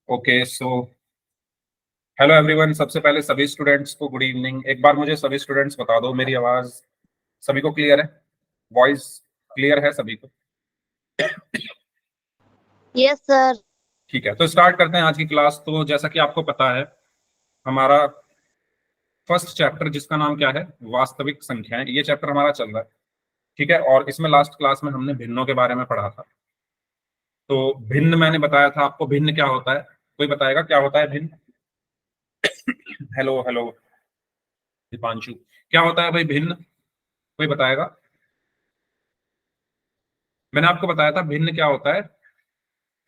Okay so hello everyone. सबसे पहले सभी स्टूडेंट्स को गुड इवनिंग। एक बार मुझे सभी स्टूडेंट्स बता दो, मेरी आवाज सभी को क्लियर है? वॉइस क्लियर है सभी को? Yes sir. ठीक है, तो स्टार्ट करते हैं आज की क्लास। तो जैसा कि आपको पता है, हमारा फर्स्ट चैप्टर जिसका नाम क्या है, वास्तविक संख्याएं, ये चैप्टर हमारा चल रहा है। ठीक है, और इसमें लास्ट क्लास में हमने भिन्नों के बारे में पढ़ा था। तो भिन्न मैंने बताया था आपको, भिन्न क्या होता है? कोई बताएगा क्या होता है भिन्न? हेलो हेलो दीपांशु, क्या होता है भाई भिन्न? कोई बताएगा? मैंने आपको बताया था भिन्न क्या होता है।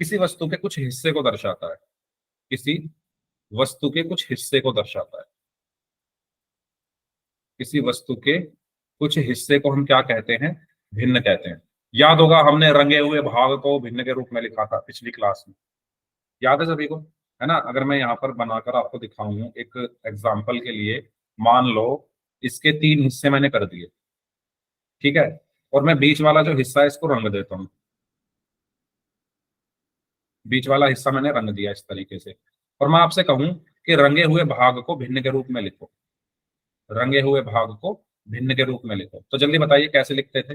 किसी वस्तु के कुछ हिस्से को दर्शाता है। किसी वस्तु के कुछ हिस्से को दर्शाता है। किसी वस्तु के कुछ हिस्से को हम क्या कहते हैं? भिन्न कहते हैं। याद होगा, हमने रंगे हुए भाग को भिन्न के रूप में लिखा था पिछली क्लास में। याद है सभी को? है ना? अगर मैं यहाँ पर बनाकर आपको दिखाऊं एक एग्जाम्पल के लिए, मान लो इसके तीन हिस्से मैंने कर दिए। ठीक है, और मैं बीच वाला जो हिस्सा है इसको रंग देता हूँ। बीच वाला हिस्सा मैंने रंग दिया इस तरीके से, और मैं आपसे कहूं कि रंगे हुए भाग को भिन्न के रूप में लिखो। रंगे हुए भाग को भिन्न के रूप में लिखो, तो जल्दी बताइए कैसे लिखते थे?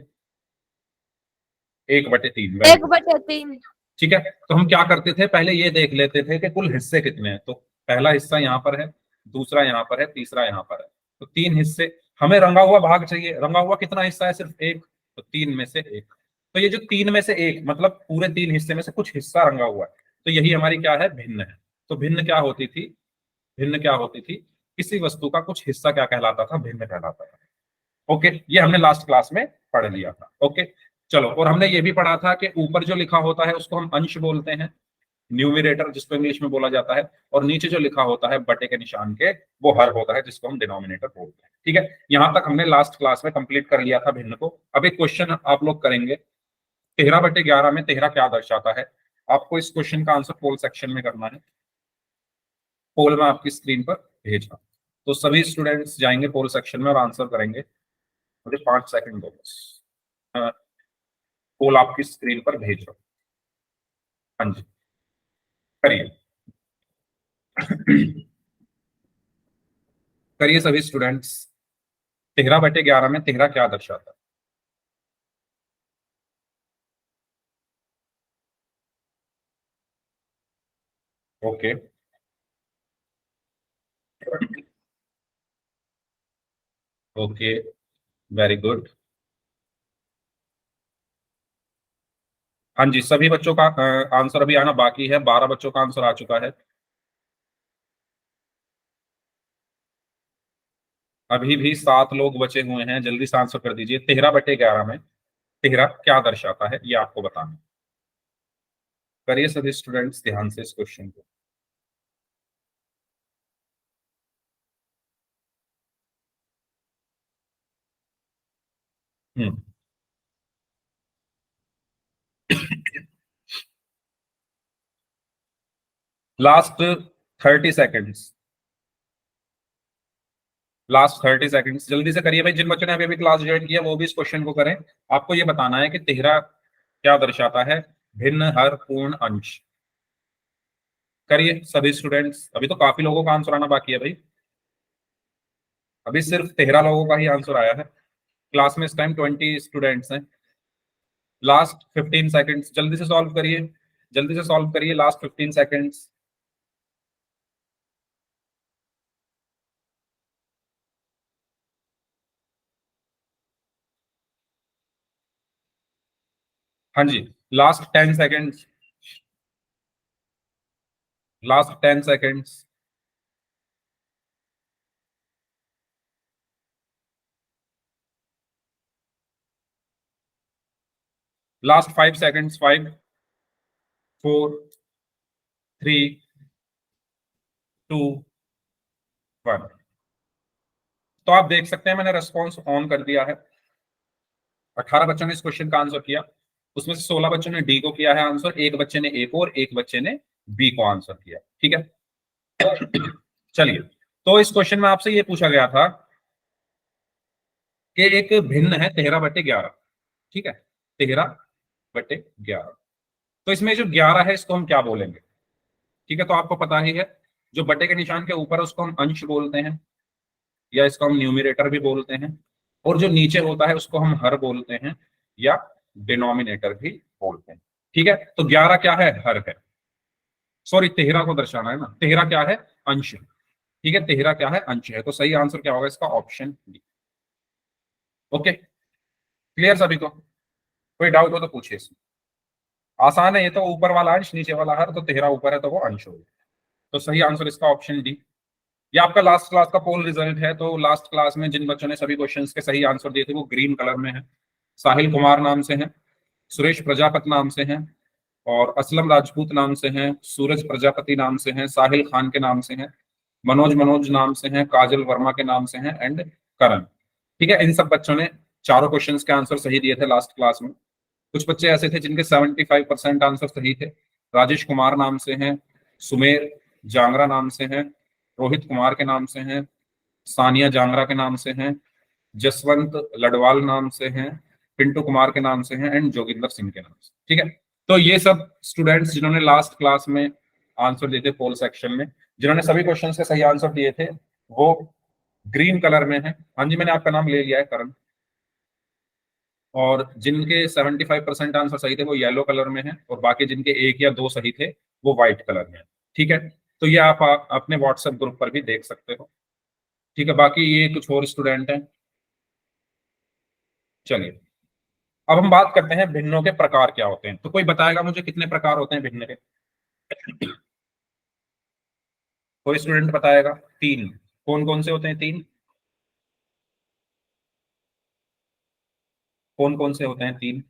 1/3। वेरी एक गुड। बटे तीन। ठीक है, तो हम क्या करते थे, पहले ये देख लेते थे कि कुल हिस्से कितने हैं। तो पहला हिस्सा यहाँ पर है, दूसरा यहाँ पर है, तीसरा यहाँ पर है। तो तीन हिस्से। हमें रंगा हुआ भाग चाहिए। रंगा हुआ कितना हिस्सा है? सिर्फ एक। तो तीन में से एक। तो ये जो तीन में से एक मतलब पूरे तीन हिस्से में से कुछ हिस्सा रंगा हुआ है, तो यही हमारी क्या है? भिन्न है। तो भिन्न क्या होती थी? भिन्न क्या होती थी? किसी वस्तु का कुछ हिस्सा क्या कहलाता था? भिन्न कहलाता था। ओके, ये हमने लास्ट क्लास में पढ़ लिया था। ओके, चलो, और हमने ये भी पढ़ा था कि ऊपर जो लिखा होता है उसको हम अंश बोलते हैं, न्यूमिरेटर जिसको इंग्लिश में बोला जाता है, और नीचे जो लिखा होता है बटे के निशान के, वो हर होता है जिसको हम डिनोमिनेटर बोलते हैं। ठीक है, यहां तक हमने लास्ट क्लास में कंप्लीट कर लिया था भिन्न को। अब एक क्वेश्चन आप लोग करेंगे, 13/11 में 13 क्या दर्शाता है? आपको इस क्वेश्चन का आंसर पोल सेक्शन में करना है। पोल में आपकी स्क्रीन पर भेजा, तो सभी स्टूडेंट्स जाएंगे पोल सेक्शन में और आंसर करेंगे। मुझे 5 सेकंड दो बस। पोल आपकी स्क्रीन पर भेज रहा हूं। हाँ जी, करिए। करिए सभी स्टूडेंट्स। 13/11 में 13 क्या दर्शाता है? Okay, okay, very good. हाँ जी, सभी बच्चों का आंसर अभी आना बाकी है। 12 बच्चों का आंसर आ चुका है। अभी भी 7 लोग बचे हुए हैं, जल्दी से आंसर कर दीजिए। 13/11 में 13 क्या दर्शाता है, ये आपको बताना है। करिए सभी स्टूडेंट्स ध्यान से इस क्वेश्चन को। हम्म। Last 30 seconds. लास्ट 30 सेकेंड्स, जल्दी से करिए भाई। जिन बच्चों ने अभी अभी क्लास ज्वाइन किया वो भी इस क्वेश्चन को करें। आपको ये बताना है कि 13 क्या दर्शाता है? भिन्न, हर, पूर्ण, अंश। करिए सभी स्टूडेंट्स। अभी तो काफी लोगों का आंसर आना बाकी है भाई। अभी सिर्फ 13 लोगों का ही आंसर आया है। क्लास में इस टाइम 20 स्टूडेंट्स हैं। लास्ट 15 सेकेंड्स, जल्दी से सॉल्व करिए। जल्दी से सॉल्व करिए, लास्ट 15 सेकेंड्स। हाँ जी, last 10 seconds. Last 10 seconds. Last 5 seconds. 5, 4, 3, 2, 1। तो आप देख सकते हैं मैंने रेस्पॉन्स ऑन कर दिया है। 18 बच्चों ने इस क्वेश्चन का आंसर किया। उसमें से 16 बच्चों ने डी को किया है आंसर, एक बच्चे ने ए को, और एक बच्चे ने बी को आंसर किया। ठीक है, चलिए। तो इस क्वेश्चन में आपसे ये पूछा गया था कि एक भिन्न है 13/11। ठीक है, 13/11। तो इसमें जो 11 है इसको हम क्या बोलेंगे? ठीक है, तो आपको पता ही है जो बटे के निशान के ऊपर है उसको हम अंश बोलते हैं, या इसको हम न्यूमिनेटर भी बोलते हैं, और जो नीचे होता है उसको हम हर बोलते हैं या डिनोमिनेटर भी बोलते हैं। ठीक है, तो 11 क्या है? हर है। सॉरी, 13 को दर्शाना है ना, 13 क्या है? अंश। ठीक है, 13 क्या है? अंश है। तो सही आंसर क्या होगा इसका? Option D. ओके, क्लियर सभी को? कोई डाउट हो तो पूछिए इसमें। आसान है ये तो, ऊपर वाला अंश नीचे वाला हर, तो 13 ऊपर है तो वो अंश होगा। तो सही आंसर इसका ऑप्शन डी। ये आपका लास्ट क्लास का पोल रिजल्ट है। तो लास्ट क्लास में जिन बच्चों ने सभी क्वेश्चंस के सही आंसर दिए थे वो ग्रीन कलर में है। साहिल कुमार नाम से हैं, सुरेश प्रजापत नाम से हैं, और असलम राजपूत नाम से हैं, सूरज प्रजापति नाम से हैं, साहिल खान के नाम से हैं, मनोज मनोज नाम से हैं, काजल वर्मा के नाम से हैं, एंड करण। ठीक है, इन सब बच्चों ने चारों क्वेश्चंस के आंसर सही दिए थे लास्ट क्लास में। कुछ बच्चे ऐसे थे जिनके 75% आंसर सही थे। राजेश कुमार नाम से हैं, सुमेर जांगरा नाम से हैं, रोहित कुमार के नाम से हैं, सानिया जांगरा के नाम से हैं, जसवंत लडवाल नाम से हैं, पिंटू कुमार के नाम से हैं, एंड जोगिंदर सिंह के नाम से। ठीक है, तो ये सब स्टूडेंट्स जिन्होंने लास्ट क्लास में आंसर दिए थे पोल सेक्शन में, जिन्होंने सभी क्वेश्चंस के सही आंसर दिए थे, वो ग्रीन कलर में है। हाँ जी, मैंने आपका नाम ले लिया है करण। और जिनके 75% आंसर सही थे वो येलो कलर में है, और बाकी जिनके एक या दो सही थे वो व्हाइट कलर में है। ठीक है, तो ये आप अपने व्हाट्सएप ग्रुप पर भी देख सकते हो। ठीक है, बाकी ये कुछ और स्टूडेंट हैं। चलिए, अब हम बात करते हैं भिन्नों के प्रकार क्या होते हैं। तो कोई बताएगा मुझे कितने प्रकार होते हैं भिन्न के? कोई स्टूडेंट बताएगा? तीन। कौन कौन से होते हैं तीन? कौन कौन से होते हैं तीन?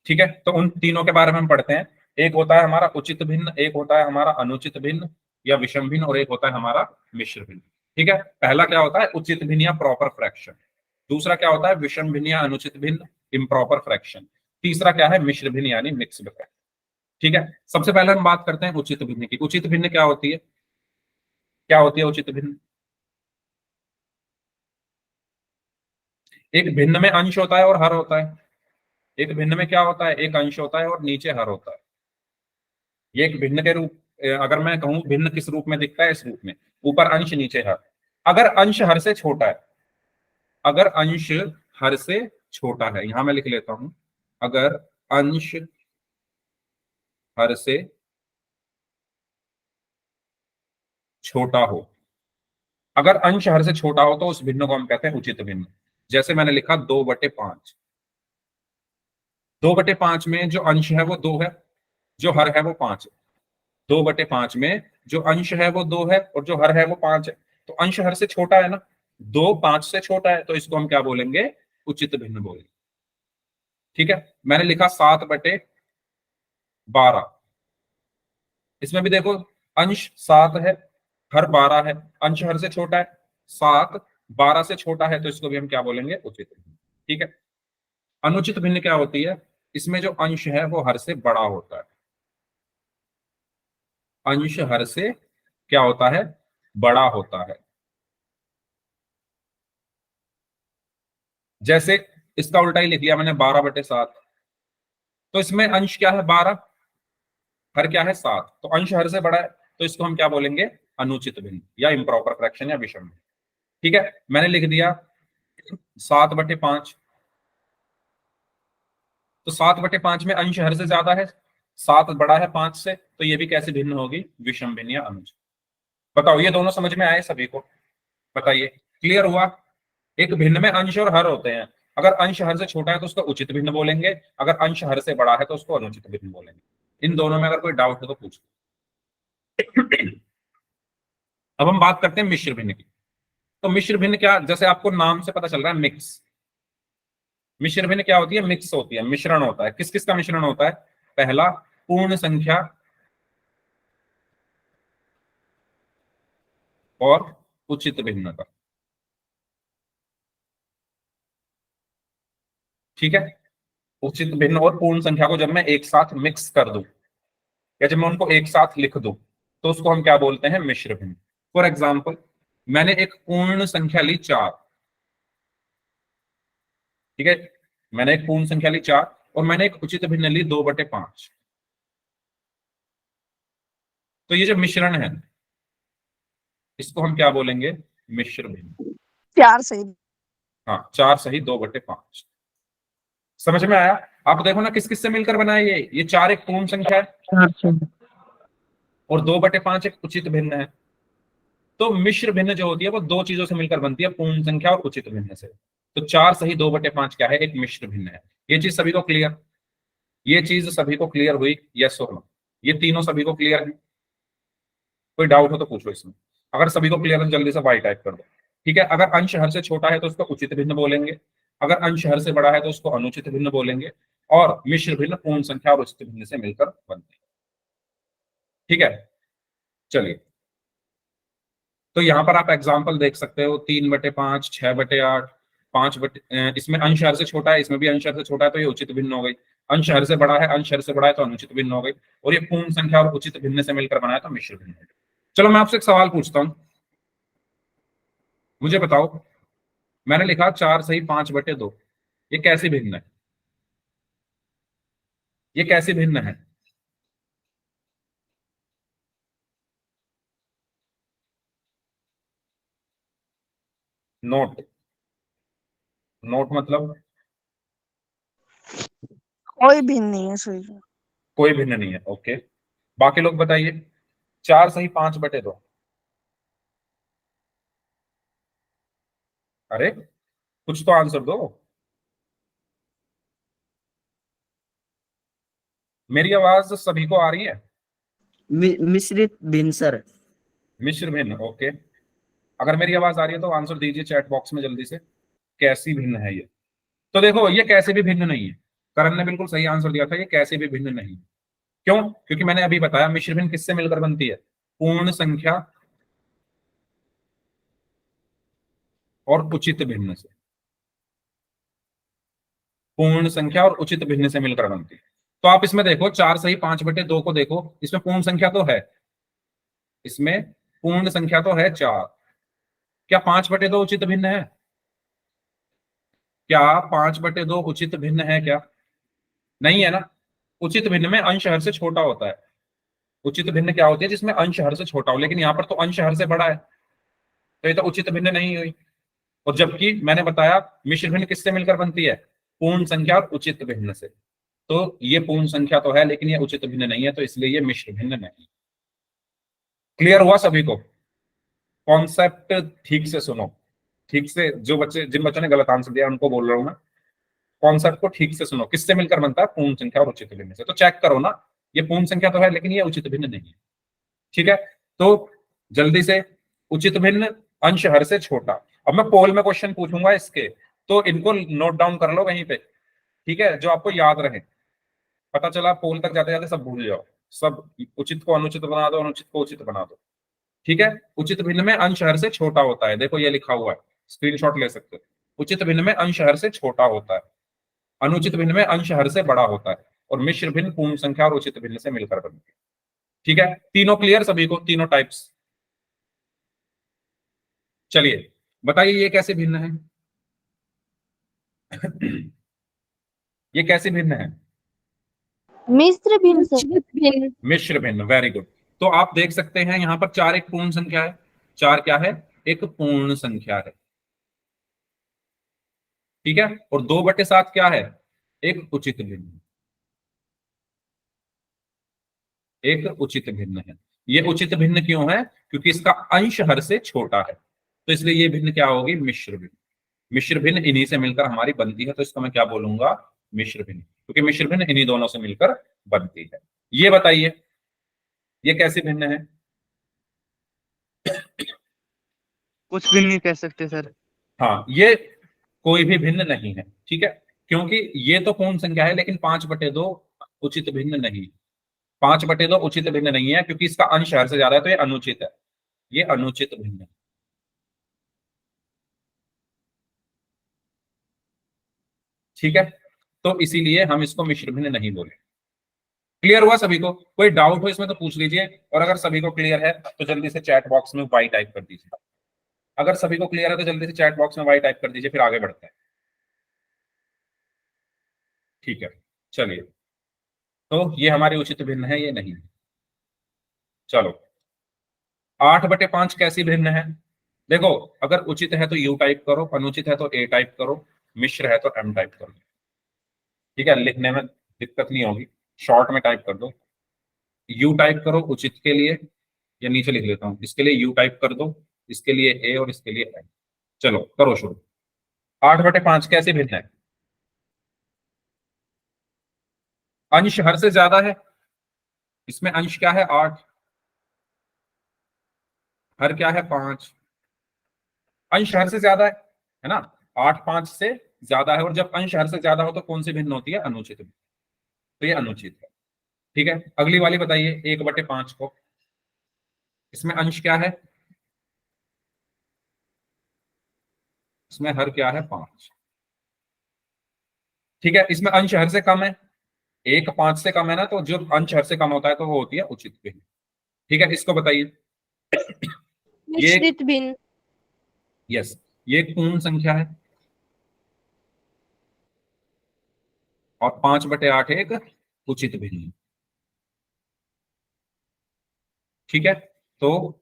ठीक है, तो उन तीनों के बारे में हम पढ़ते हैं। एक होता है हमारा उचित भिन्न, एक होता है हमारा अनुचित भिन्न या विषम भिन्न, और एक होता है हमारा मिश्र भिन्न। ठीक है, पहला क्या होता है? उचित भिन्न या प्रॉपर फ्रैक्शन। दूसरा क्या होता है? विषम भिन्न या अनुचित भिन्न, इम्प्रॉपर फ्रैक्शन। तीसरा क्या है? मिश्र भिन्न यानी मिक्स्ड फ्रैक्शन। ठीक है, सबसे पहले हम बात करते हैं उचित भिन्न की। उचित भिन्न क्या होती है? क्या होती है उचित भिन्न? एक भिन्न में अंश होता है और हर होता है। एक भिन्न में क्या होता है? एक अंश होता है और नीचे हर होता है। ये एक भिन्न के रूप, अगर मैं कहूं भिन्न किस रूप में दिखता है, इस रूप में, ऊपर अंश नीचे हर। अगर अंश हर से छोटा है, अगर अंश हर से छोटा है, यहां मैं लिख लेता हूं, अगर अंश हर से छोटा हो, अगर अंश हर से छोटा हो तो उस भिन्न को हम कहते हैं उचित भिन्न। जैसे मैंने लिखा 2/5। 2/5 में जो अंश है वो 2 है, जो हर है वो 5 है। 2/5 में जो अंश है वो 2 है और जो हर है वो 5 है। तो अंश हर से छोटा है ना, 2 5 से छोटा है, तो इसको हम क्या बोलेंगे? उचित भिन्न बोलेंगे। ठीक है, मैंने लिखा 7/12। इसमें भी देखो, अंश 7 है, हर 12 है, अंश हर से छोटा है, 7 12 से छोटा है, तो इसको भी हम क्या बोलेंगे? उचित भिन्न। ठीक है, अनुचित भिन्न क्या होती है? इसमें जो अंश है वो हर से बड़ा होता है। अंश हर से क्या होता है? बड़ा होता है। जैसे इसका उल्टा ही लिख लिया मैंने, 12/7। तो इसमें अंश क्या है? 12, हर क्या है? 7। तो अंश हर से बड़ा है, तो इसको हम क्या बोलेंगे? अनुचित भिन्न या इम्प्रॉपर फ्रैक्शन या विषम भिन्न। ठीक है, मैंने लिख दिया 7/5। तो 7/5 में अंश हर से ज्यादा है, 7 बड़ा है 5 से, तो ये भी कैसे भिन्न होगी? विषम भिन्न या अनुचित। बताओ, ये दोनों समझ में आए सभी को? बताइए, क्लियर हुआ? एक भिन्न में अंश और हर होते हैं। अगर अंश हर से छोटा है तो उसको उचित भिन्न बोलेंगे, अगर अंश हर से बड़ा है तो उसको अनुचित भिन्न बोलेंगे। इन दोनों में अगर कोई डाउट हो तो पूछो। अब हम बात करते हैं मिश्र भिन्न की। तो मिश्र भिन्न क्या, जैसे आपको नाम से पता चल रहा है, मिक्स। मिश्र भिन्न क्या होती है? मिक्स होती है, मिश्रण होता है। किस किस का मिश्रण होता है? पहला, पूर्ण संख्या और उचित भिन्न का। ठीक है, उचित भिन्न और पूर्ण संख्या को जब मैं एक साथ मिक्स कर दूं, या जब मैं उनको एक साथ लिख दूं, तो उसको हम क्या बोलते हैं? मिश्र भिन्न। फॉर एग्जाम्पल, मैंने एक पूर्ण संख्या ली 4। ठीक है, मैंने एक पूर्ण संख्या ली 4 और मैंने एक उचित भिन्न ली 2/5। तो ये जो मिश्रण है इसको हम क्या बोलेंगे? मिश्र भिन्न। 4 सही। हाँ, 4 सही 2/5। समझ में आया? आप देखो ना किस किस से मिलकर बना है ये 4 एक पूर्ण संख्या है और 2/5 एक उचित भिन्न है। तो मिश्र भिन्न जो होती है वो दो चीजों से मिलकर बनती है, पूर्ण संख्या और उचित भिन्न से। तो 4 सही 2/5 क्या है? एक मिश्र भिन्न है। ये चीज सभी को क्लियर? ये चीज सभी को क्लियर हुई? यस और नो? ये तीनों सभी को क्लियर है? कोई डाउट हो तो पूछो इसमें। अगर सभी को क्लियर है तो जल्दी से वाई टाइप कर दो। ठीक है, अगर अंश हर से छोटा है तो उसको उचित भिन्न बोलेंगे, अगर अंश हर से बड़ा है तो उसको अनुचित भिन्न बोलेंगे, और मिश्र भिन्न पूर्ण संख्या और उचित भिन्न से मिलकर बनते हैं। ठीक है, चलिए। तो यहां पर आप एग्जाम्पल देख सकते हो, 3/5, 6/8, 5 इसमें अंश हर से छोटा है, इसमें भी अंश हर से छोटा है, तो ये उचित भिन्न हो गई। अंश हर से बड़ा है, अंश हर से बड़ा है तो अनुचित भिन्न हो गई। और ये पूर्ण संख्या और उचित भिन्न से मिलकर बनाया तो मिश्र भिन्न हो गई। चलो मैं आपसे एक सवाल पूछता हूं, मुझे बताओ, मैंने लिखा 4 सही 5/2, ये कैसी भिन्न है? ये कैसी भिन्न है? नोट। नोट मतलब कोई भी नहीं है सही। कोई भिन्न नहीं है। ओके, बाकी लोग बताइए। 4 सही 5/2, अरे कुछ तो आंसर दो। मेरी आवाज सभी को आ रही है? मिश्रित भिन्न सर। मिश्र भिन्न, ओके। अगर मेरी आवाज आ रही है तो आंसर दीजिए चैट बॉक्स में जल्दी से, कैसी भिन्न है ये? तो देखो ये कैसे भी भिन्न नहीं है। करण ने बिल्कुल सही आंसर दिया था, ये कैसे भी भिन्न नहीं। क्यों? क्योंकि मैंने अभी बताया मिश्र भिन्न किससे मिलकर बनती है? पूर्ण संख्या और उचित भिन्न से। पूर्ण संख्या और उचित भिन्न से मिलकर बनती है। तो आप इसमें देखो 4 सही 5/2 को देखो, इसमें पूर्ण संख्या तो है, इसमें पूर्ण संख्या तो है 4। क्या 5/2 उचित भिन्न है? क्या 5/2 उचित भिन्न है क्या? नहीं है ना। उचित भिन्न में अंश हर से छोटा होता है। उचित भिन्न क्या होती है? जिसमें अंश हर से छोटा हो, लेकिन यहाँ पर तो अंश हर से बड़ा है, तो ये तो उचित भिन्न नहीं हुई। और जबकि मैंने बताया मिश्र भिन्न किससे मिलकर बनती है? पूर्ण संख्या और उचित भिन्न से। तो ये पूर्ण संख्या तो है लेकिन ये उचित भिन्न नहीं है, तो इसलिए ये मिश्र भिन्न नहीं। क्लियर हुआ सभी को? कॉन्सेप्ट ठीक से सुनो, ठीक से। जो बच्चे, जिन बच्चों ने गलत आंसर दिया उनको बोल रहा हूं मैं, कॉन्सेप्ट को ठीक से सुनो। किससे मिलकर बनता है? पूर्ण संख्या और उचित भिन्न से। तो चेक करो ना, ये पूर्ण संख्या तो है लेकिन ये उचित भिन्न नहीं है। ठीक है, तो जल्दी से, उचित भिन्न अंश हर से छोटा। अब मैं पोल में क्वेश्चन पूछूंगा इसके, तो इनको नोट डाउन कर लो कहीं पे, ठीक है, जो आपको याद रहे। पता चला पोल तक जाते जाते सब भूल जाओ, सब उचित को अनुचित बना दो, अनुचित को उचित बना दो। ठीक है, उचित भिन्न में अंश हर से छोटा होता है, देखो ये लिखा हुआ है, स्क्रीनशॉट ले सकते हो। उचित भिन्न में अंश हर से छोटा होता है, अनुचित भिन्न में अंश हर से बड़ा होता है, और मिश्र भिन्न पूर्ण संख्या और उचित भिन्न से मिलकर बनती है। ठीक है, तीनों क्लियर सभी को? तीनों टाइप्स। चलिए बताइए ये कैसे भिन्न है? ये कैसे भिन्न है? मिश्र भिन्न सर। मिश्र भिन्न, वेरी गुड। तो आप देख सकते हैं यहाँ पर 4 एक पूर्ण संख्या है। 4 क्या है? एक पूर्ण संख्या है। ठीक है, और 2/7 क्या है? एक उचित भिन्न। एक उचित भिन्न है। ये उचित भिन्न क्यों है? क्योंकि इसका अंश हर से छोटा है, तो इसलिए ये भिन्न क्या होगी? मिश्र भिन्न। मिश्र भिन्न इन्हीं से मिलकर हमारी बनती है, तो इसको मैं क्या बोलूंगा? मिश्र भिन्न, क्योंकि मिश्र भिन्न इन्हीं दोनों से मिलकर बनती है। ये बताइए ये कैसी भिन्न है? कुछ भी नहीं कह सकते सर। हाँ, ये कोई भी भिन्न नहीं है। ठीक है, क्योंकि ये तो पूर्ण संख्या है लेकिन 5/2 उचित भिन्न नहीं। 5/2 उचित भिन्न नहीं है क्योंकि इसका अंश हर से ज्यादा है, तो ये अनुचित है। ये अनुचित भिन्न है। ठीक है, तो इसीलिए हम इसको मिश्र भिन्न नहीं बोले। क्लियर हुआ सभी को? कोई डाउट हो इसमें तो पूछ लीजिए, और अगर सभी को क्लियर है तो जल्दी से चैट बॉक्स में वाई टाइप कर दीजिए। अगर सभी को क्लियर है तो जल्दी से चैट बॉक्स में वाई टाइप कर दीजिए, फिर आगे बढ़ते हैं। ठीक है, चलिए। तो ये हमारी उचित भिन्न है, ये नहीं। चलो 8/5 कैसी भिन्न है? देखो, अगर उचित है तो यू टाइप करो, अनुचित है तो ए टाइप करो, मिश्र है तो एम टाइप करो। ठीक है, लिखने में दिक्कत नहीं होगी, शॉर्ट में टाइप कर दो। यू टाइप करो उचित के लिए, या नीचे लिख लेता हूं, इसके लिए यू टाइप कर दो, इसके लिए ए और इसके लिए एम। चलो करो शुरू। 8/5 कैसे भिन्न है? अंश हर से ज्यादा है, इसमें अंश क्या है 8, हर क्या है 5, अंश हर से ज्यादा है ना, 8 5 से ज्यादा है, और जब अंश हर से ज्यादा हो तो कौन सी भिन्न होती है? अनुचित भिन्न। तो ये अनुचित है। ठीक है, अगली वाली बताइए 1/5 को, इसमें अंश क्या है? इसमें हर क्या है 5। ठीक है, इसमें अंश हर से कम है, 1 5 से कम है ना, तो जो अंश हर से कम होता है तो वो होती है उचित भिन्न। ठीक है, इसको बताइए। ये मिश्रित भिन्न। यस, ये एक पूर्ण संख्या है और 5/8 एक उचित भिन्न है। ठीक है, तो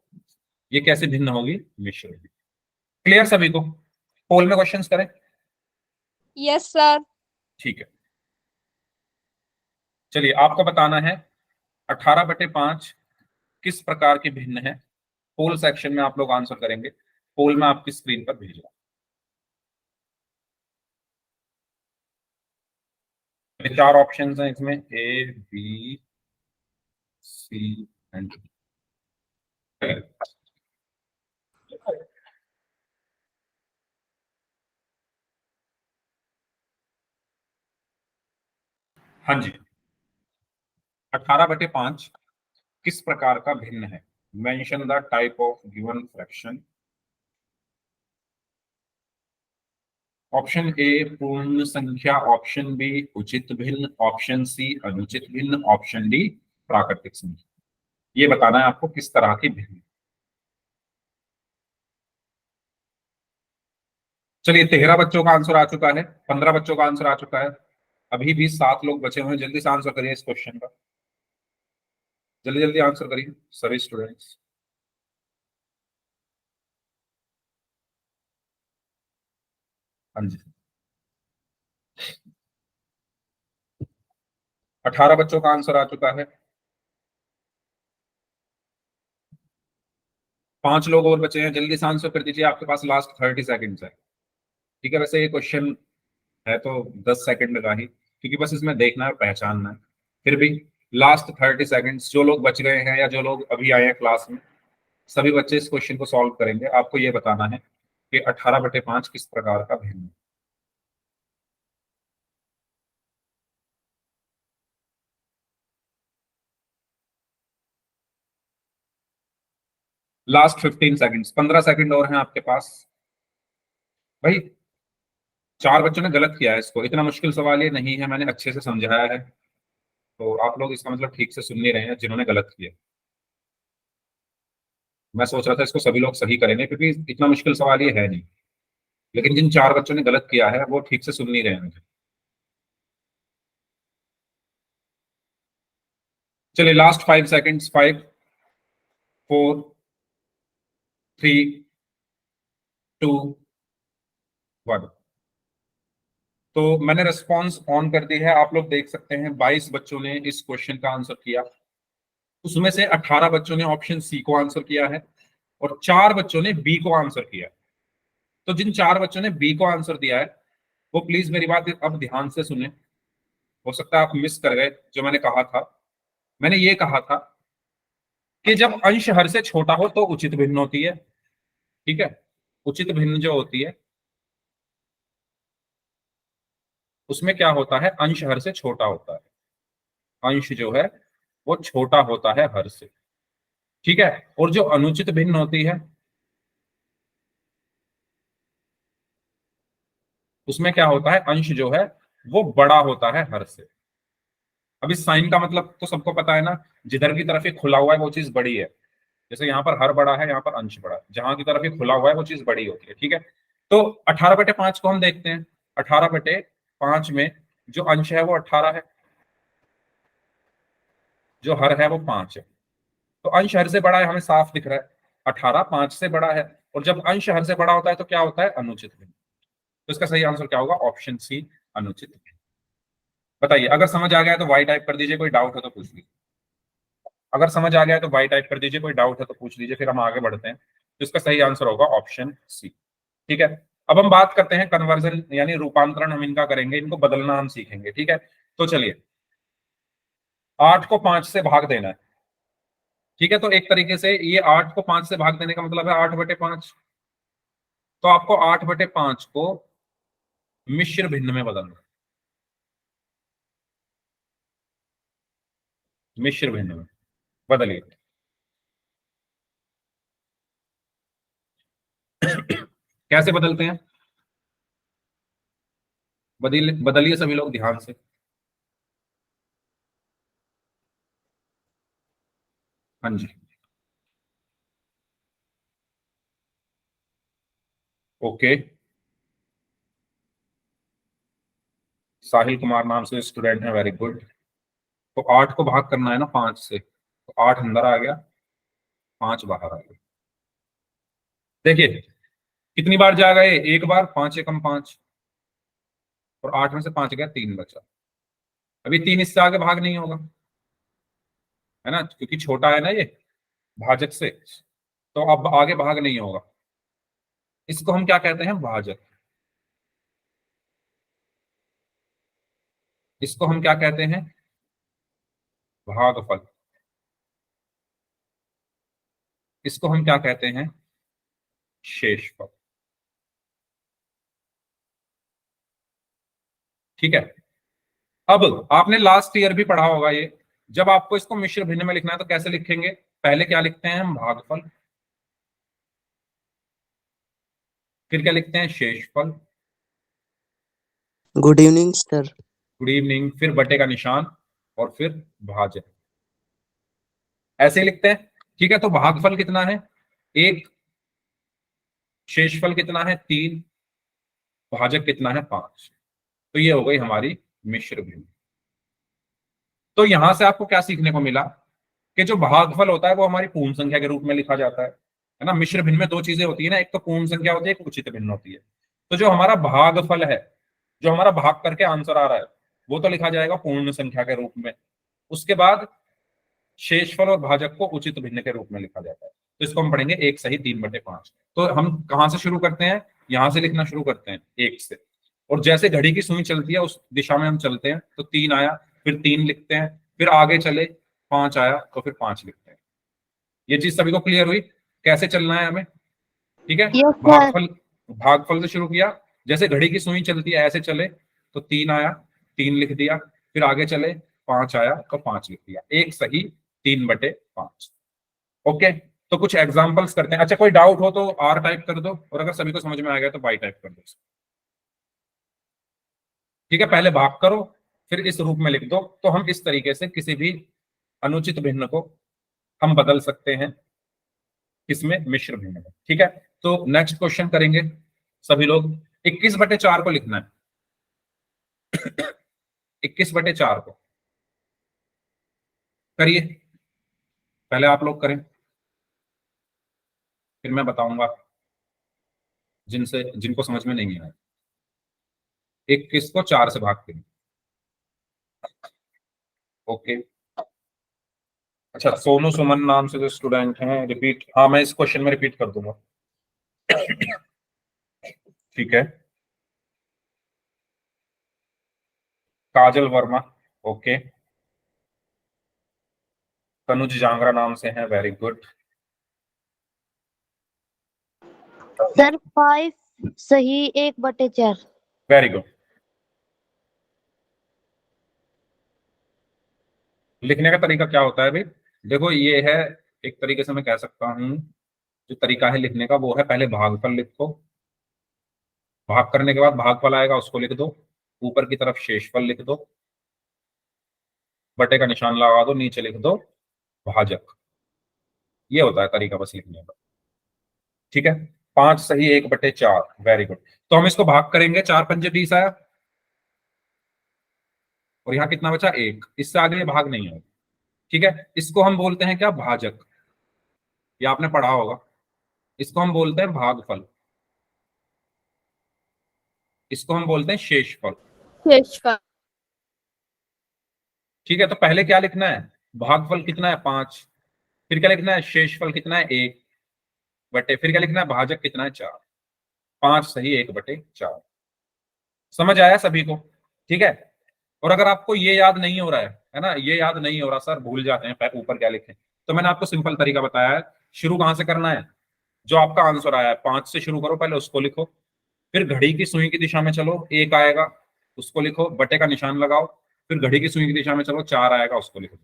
ये कैसे भिन्न होगी? मिश्र भिन्न। क्लियर सभी को? पोल में क्वेश्चंस करें? Yes sir. ठीक है, चलिए आपको बताना है 18/5 किस प्रकार की भिन्न है। पोल सेक्शन में आप लोग आंसर करेंगे, पोल में आपकी स्क्रीन पर भेज रहा हूं। 4 ऑप्शंस हैं इसमें, A B C and D. हाँ जी, 18/5 किस प्रकार का भिन्न है? Mention the type of given fraction. Option A पूर्ण संख्या, ऑप्शन बी उचित भिन्न, ऑप्शन सी अनुचित भिन्न, ऑप्शन डी प्राकृतिक संख्या। ये बताना है आपको किस तरह की भिन्न। चलिए 13 बच्चों का आंसर आ चुका है, 15 बच्चों का आंसर आ चुका है, अभी भी 7 लोग बचे हुए हैं। जल्दी से आंसर करिए इस क्वेश्चन का, जल्दी जल्दी आंसर करिए सभी स्टूडेंट्स। हाँ जी, 18 बच्चों का आंसर आ चुका है, 5 लोग और बचे हैं। जल्दी से आंसर कर दीजिए, आपके पास लास्ट 30 सेकेंड्स है। ठीक है, वैसे ये क्वेश्चन है तो 10 सेकंड का ही, क्योंकि बस इसमें देखना है और पहचानना है। फिर भी लास्ट 30 सेकंड्स, जो लोग बच गए हैं या जो लोग अभी आए हैं क्लास में, सभी बच्चे इस क्वेश्चन को सॉल्व करेंगे। आपको ये बताना है कि 18/5 किस प्रकार का भिन्न है। लास्ट 15 सेकंड्स, 15 सेकंड और हैं आपके पास। भाई 4 बच्चों ने गलत किया है इसको, इतना मुश्किल सवाल ये नहीं है, मैंने अच्छे से समझाया है, तो आप लोग इसका मतलब ठीक से सुन नहीं रहे हैं जिन्होंने गलत किया। मैं सोच रहा था इसको सभी लोग सही करेंगे, क्योंकि इतना मुश्किल सवाल ये है नहीं, लेकिन जिन 4 बच्चों ने गलत किया है वो ठीक से सुन नहीं रहे हैं मुझे। चलिए लास्ट 5 सेकंड्स, 5 4 3 2 1। तो मैंने रिस्पॉन्स ऑन कर दी है, आप लोग देख सकते हैं 22 बच्चों ने इस क्वेश्चन का आंसर किया, उसमें से 18 बच्चों ने ऑप्शन सी को आंसर किया है और 4 बच्चों ने बी को आंसर किया है। तो जिन 4 बच्चों ने बी को आंसर दिया है वो प्लीज मेरी बात अब ध्यान से सुने, हो सकता है आप मिस कर गए जो मैंने कहा था। मैंने ये कहा था कि जब अंश हर से छोटा हो तो उचित भिन्न होती है। ठीक है, उचित भिन्न जो होती है उसमें क्या होता है, अंश हर से छोटा होता है, अंश जो है वो छोटा होता है हर से। ठीक है, और जो अनुचित भिन्न होती है उसमें क्या होता है, अंश जो है वो बड़ा होता है हर से। अब इस साइन का मतलब तो सबको पता है ना, जिधर की तरफ ये खुला हुआ है वो चीज बड़ी है। जैसे यहाँ पर हर बड़ा है, यहाँ पर अंश बड़ा है, जहां की तरफ ये खुला हुआ है वो चीज बड़ी होती है। ठीक है, तो 18/5 को हम देखते हैं। 18/5 में जो अंश है वो 18 है, जो हर है वो 5 है। तो अंश हर से बड़ा है, हमें साफ दिख रहा है, 18 5 से बड़ा है। और जब अंश हर से बड़ा होता है तो क्या होता है, अनुचित भिन्न। तो इसका सही आंसर क्या होगा, ऑप्शन सी, अनुचित भिन्न। बताइए, अगर समझ आ गया तो वाई टाइप कर दीजिए, कोई डाउट है तो पूछ लीजिए। अगर समझ आ गया तो वाई टाइप कर दीजिए, कोई डाउट है तो पूछ लीजिए, फिर हम आगे बढ़ते हैं। तो इसका सही आंसर होगा ऑप्शन सी। ठीक है, अब हम बात करते हैं कन्वर्जन, यानी रूपांतरण हम इनका करेंगे, इनको बदलना हम सीखेंगे। ठीक है, तो चलिए, 8 को 5 से भाग देना है। ठीक है, तो एक तरीके से ये 8 को 5 से भाग देने का मतलब है 8/5। तो आपको 8/5 को मिश्र भिन्न में बदलना है, मिश्र भिन्न में बदलिए। कैसे बदलते हैं, बदलिए सभी लोग ध्यान से। हाँ जी, ओके। साहिल कुमार नाम से स्टूडेंट है, वेरी गुड। तो 8 को भाग करना है ना 5 से, तो 8 अंदर आ गया, 5 बाहर आ गया। देखिए कितनी बार जाएगा ये, एक बार, 5 एकम 5, और 8 में से 5 गया, 3 बचा। अभी 3 इससे आगे भाग नहीं होगा, है ना, क्योंकि छोटा है ना ये भाजक से, तो अब आगे भाग नहीं होगा। इसको हम क्या कहते हैं, भाजक। इसको हम क्या कहते हैं, भागफल। इसको हम क्या कहते हैं, शेषफल। ठीक है, अब आपने लास्ट ईयर भी पढ़ा होगा ये, जब आपको इसको मिश्र भिन्न में लिखना है तो कैसे लिखेंगे, पहले क्या लिखते हैं हम, भागफल, फिर क्या लिखते हैं, शेषफल, good evening sir. Good evening, फिर बटे का निशान, और फिर भाजक। ऐसे ही लिखते हैं। ठीक है, तो भागफल कितना है, 1, शेषफल कितना है, 3, भाजक कितना है, 5। तो ये हो गई हमारी मिश्र भिन्न। तो यहां से आपको क्या सीखने को मिला, कि जो भागफल होता है वो हमारी पूर्ण संख्या के रूप में लिखा जाता है ना। मिश्र भिन्न में दो चीजें होती है ना, एक तो पूर्ण संख्या होती है, एक उचित भिन्न होती है। तो जो हमारा भागफल है, जो हमारा भाग करके आंसर आ रहा है, वो तो लिखा जाएगा पूर्ण संख्या के रूप में। उसके बाद शेषफल और भाजक को उचित भिन्न के रूप में लिखा जाता है। तो इसको हम पढ़ेंगे 1 सही 3/5। तो हम कहां से शुरू करते हैं, यहां से लिखना शुरू करते हैं 1 से, और जैसे घड़ी की सुई चलती है उस दिशा में हम चलते हैं। तो 3 आया, फिर 3 लिखते हैं, फिर आगे चले, 5 आया तो फिर 5 लिखते हैं। ये चीज सभी को क्लियर हुई, कैसे चलना है हमें। ठीक है, Yes, sir. भागफल, भागफल से शुरू किया, जैसे घड़ी की सुई चलती है ऐसे चले, तो 3 आया, 3 लिख दिया, फिर आगे चले, 5 आया तो 5 लिख दिया। 1 सही 3/5। ओके, तो कुछ एग्जांपल्स करते हैं। अच्छा, कोई डाउट हो तो आर टाइप कर दो, और अगर सभी को समझ में आ गया तो वाई टाइप कर दो। ठीक है, पहले भाग करो, फिर इस रूप में लिख दो। तो हम इस तरीके से किसी भी अनुचित भिन्न को हम बदल सकते हैं, इसमें मिश्र भिन्न में। ठीक है, तो नेक्स्ट क्वेश्चन करेंगे सभी लोग। 21/4 को लिखना है, 21/4 को करिए, पहले आप लोग करें, फिर मैं बताऊंगा जिनको समझ में नहीं आया। 21 को 4 से भाग करें। ओके, अच्छा, सोनू सुमन नाम से जो स्टूडेंट हैं, रिपीट, हाँ मैं इस क्वेश्चन में रिपीट कर दूंगा। ठीक है, काजल वर्मा, ओके। तनुज जांगरा नाम से हैं, वेरी गुड। सर 5 सही 1/4। Very good. लिखने का तरीका क्या होता है भाई, देखो ये है, एक तरीके से मैं कह सकता हूं, जो तरीका है लिखने का वो है, पहले भागफल लिखो, भाग करने के बाद भागफल आएगा उसको लिख दो, ऊपर की तरफ शेषफल लिख दो, बटे का निशान लगा दो, नीचे लिख दो भाजक। ये होता है तरीका बस लिखने का। ठीक है, 5 सही 1/4, वेरी गुड। तो हम इसको भाग करेंगे, 4 पंजे 20 आया, और यहाँ कितना बचा, 1। इससे आगे भाग नहीं है। ठीक है, इसको हम बोलते हैं क्या, भाजक। ये आपने पढ़ा होगा। इसको हम बोलते हैं भागफल, इसको हम बोलते हैं शेषफल। शेषफल। ठीक है, तो पहले क्या लिखना है, भागफल कितना है 5, फिर क्या लिखना है शेषफल कितना है 1 बटे, फिर क्या लिखना है भाजक कितना है 4। 5 सही 1/4। समझ आया सभी को? ठीक है। और अगर आपको ये याद नहीं हो रहा है ना, ये याद नहीं हो रहा सर, भूल जाते हैं ऊपर क्या लिखें, तो मैंने आपको सिंपल तरीका बताया है। शुरू कहां से करना है, जो आपका आंसर आया है 5 से शुरू करो, पहले उसको लिखो, फिर घड़ी की सुई की दिशा में चलो, 1 आएगा उसको लिखो, बटे का निशान लगाओ, फिर घड़ी की सुई की दिशा में चलो, 4 आएगा उसको लिखो।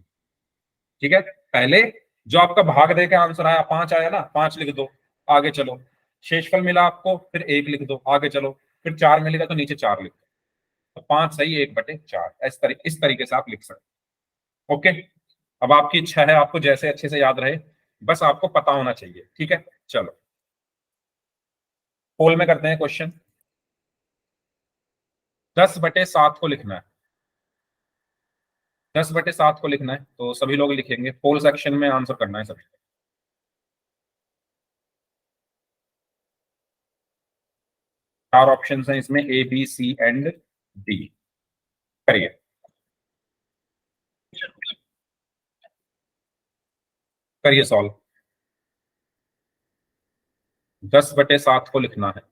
ठीक है, पहले जो आपका भाग दे के आंसर आया 5 आया ना, 5 लिख दो, आगे चलो। शेषफल मिला आपको, फिर 1 लिख दो, आगे चलो। फिर 4 मिलेगा तो नीचे 4 लिख दो। तो 5 सही 1/4। इस तरीके से आप लिख सकते। ओके, अब आपकी इच्छा है, आपको जैसे अच्छे से याद रहे, बस आपको पता होना चाहिए। ठीक है, चलो पोल में करते हैं क्वेश्चन। 10/7 को लिखना है, 10/7 को लिखना है, तो सभी लोग लिखेंगे, पोल सेक्शन में आंसर करना है सभी। 4 ऑप्शन हैं इसमें, A B C and D। करिए। करिए सॉल्व। 10/7 को लिखना है।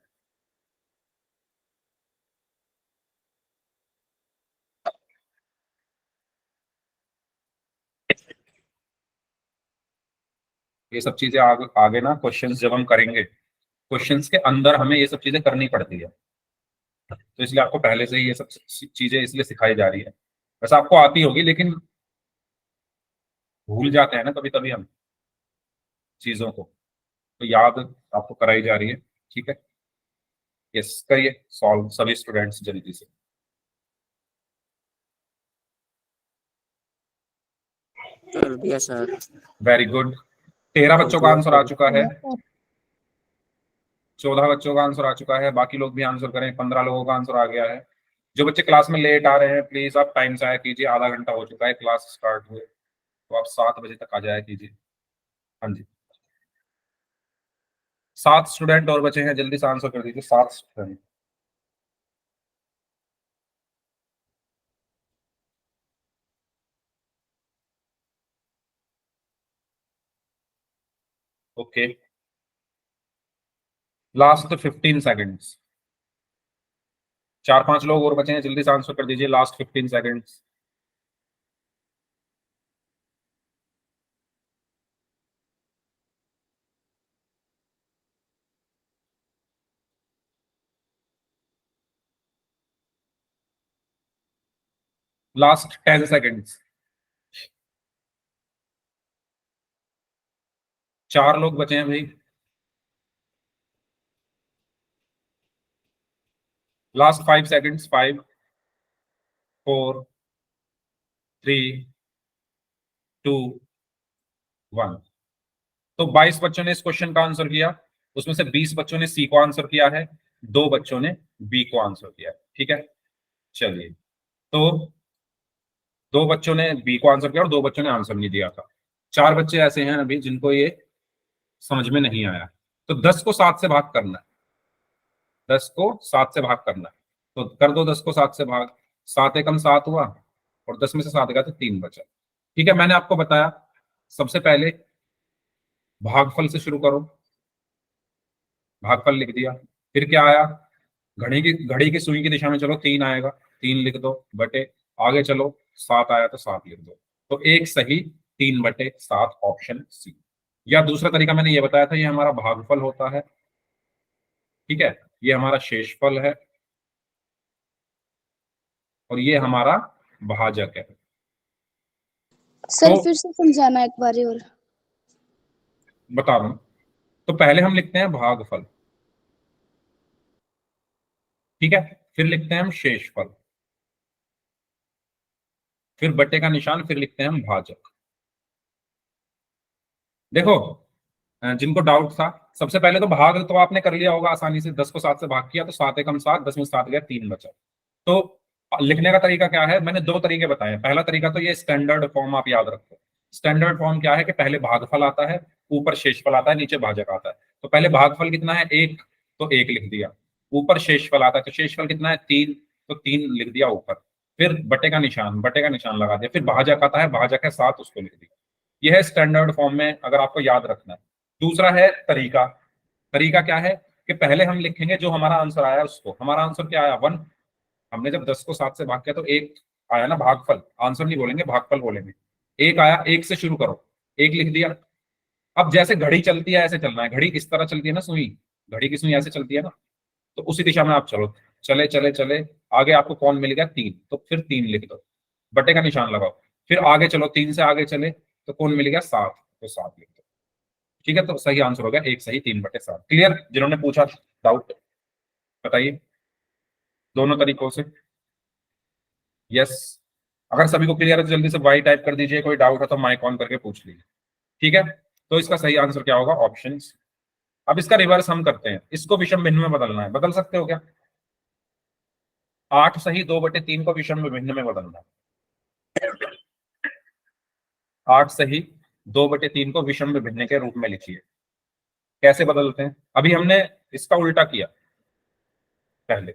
ये सब चीजें आगे आगे ना क्वेश्चंस जब हम करेंगे, क्वेश्चंस के अंदर हमें ये सब चीजें करनी पड़ती है, तो इसलिए आपको पहले से ही ये सब चीजें इसलिए सिखाई जा रही है। वैसे आपको आती होगी, लेकिन भूल जाते हैं ना कभी कभी हम चीजों को, तो याद आपको कराई जा रही है। ठीक है, यस करिए सॉल्व सभी स्टूडेंट्स जल्दी से। कर दिया सर। Very good. 13 बच्चों का आंसर आ चुका है, 14 बच्चों का आंसर आ चुका है, बाकी लोग भी आंसर करें। 15 लोगों का आंसर आ गया है। जो बच्चे क्लास में लेट आ रहे हैं प्लीज आप टाइम से आया कीजिए, आधा घंटा हो चुका है क्लास स्टार्ट हुए, तो आप 7 बजे तक आ जाया कीजिए। हाँ जी, 7 स्टूडेंट और बचे हैं, जल्दी से आंसर कर दीजिए 7 स्टूडेंट। Okay, last 15 seconds. 4-5 लोग और बचे हैं, जल्दी से आंसर कर दीजिए, लास्ट 15 सेकंड्स। Last 10 seconds. 4 लोग बचे हैं भाई। Last 5 seconds, 5 4 3 2 1। तो 22 बच्चों ने इस क्वेश्चन का आंसर किया, उसमें से 20 बच्चों ने सी को आंसर किया है, 2 बच्चों ने बी को आंसर किया है। ठीक है, चलिए, तो 2 बच्चों ने बी को आंसर किया और 2 बच्चों ने आंसर नहीं दिया था। 4 बच्चे ऐसे हैं अभी जिनको ये समझ में नहीं आया। तो 10 को 7 से भाग करना है, 10 को 7 से भाग करना है, तो कर दो 10 को 7 से भाग। 7 एकम 7 हुआ, और 10 में से 7 गया तो 3 बचा। ठीक है, मैंने आपको बताया सबसे पहले भागफल से शुरू करो, भागफल लिख दिया, फिर क्या आया, घड़ी की सुई की दिशा में चलो, 3 आएगा, 3 लिख दो, बटे, आगे चलो, 7 आया तो 7 लिख दो। तो एक सही 3/7 ऑप्शन सी। या दूसरा तरीका मैंने ये बताया था, ये हमारा भागफल होता है। ठीक है, ये हमारा शेषफल है, और ये हमारा भाजक है। सर तो फिर से समझाना एक बारी और। बता रहा हूं, तो पहले हम लिखते हैं भागफल, ठीक है, फिर लिखते हैं हम शेषफल, फिर बटे का निशान, फिर लिखते हैं हम भाजक। देखो, जिनको डाउट था, सबसे पहले तो भाग तो आपने कर लिया होगा आसानी से, 10 को 7 से भाग किया तो 7 एकम 7, 10 में 7 गया, 3 बचा। तो लिखने का तरीका क्या है, मैंने 2 तरीके बताए हैं। पहला तरीका तो ये स्टैंडर्ड फॉर्म आप याद रखो। स्टैंडर्ड फॉर्म क्या है कि पहले भागफल आता है, ऊपर शेषफल आता है, नीचे भाजक आता है। तो पहले भागफल कितना है 1, तो 1 लिख दिया। ऊपर शेषफल आता है, तो शेषफल कितना है 3, तो 3 लिख दिया ऊपर। फिर बटे का निशान लगा दिया। फिर भाजक आता है, भाजक है 7, उसको लिख दिया। यह है स्टैंडर्ड फॉर्म में, अगर आपको याद रखना है। दूसरा है तरीका। तरीका क्या है कि पहले हम लिखेंगे जो हमारा आंसर आया उसको। हमारा आंसर क्या आया 1। हमने जब 10 को 7 से भाग किया तो 1 आया ना, भागफल। आंसर नहीं बोलेंगे, भागफल बोलेंगे। 1 आया, 1 से शुरू करो, 1 लिख दिया। अब जैसे घड़ी चलती है ऐसे चलना है। घड़ी इस तरह चलती है ना, सुई, घड़ी की सुई ऐसे चलती है ना, तो उसी दिशा में आप चलो। चले चले चले, आगे आपको कौन मिल गया 3, तो फिर 3 लिख दो, बटे का निशान लगाओ। फिर आगे चलो, 3 से आगे चले तो कौन मिल गया 7, तो 7 लिख दो। ठीक है, तो सही आंसर हो गया 1 सही 3/7। क्लियर? जिन्होंने पूछा डाउट बताइए दोनों तरीकों से। यस, अगर सभी को क्लियर है तो जल्दी से वाई टाइप कर दीजिए। कोई डाउट है तो माइक ऑन करके पूछ लीजिए। ठीक है, तो इसका सही आंसर क्या होगा? ऑप्शन। अब इसका रिवर्स हम करते हैं, इसको विषम भिन्न में बदलना है। बदल सकते हो क्या? 8 सही 2/3 को विषम भिन्न में बदलना है। 8 सही 2/3 को विषम भिन्न के रूप में लिखिए। कैसे बदलते हैं? अभी हमने इसका उल्टा किया पहले,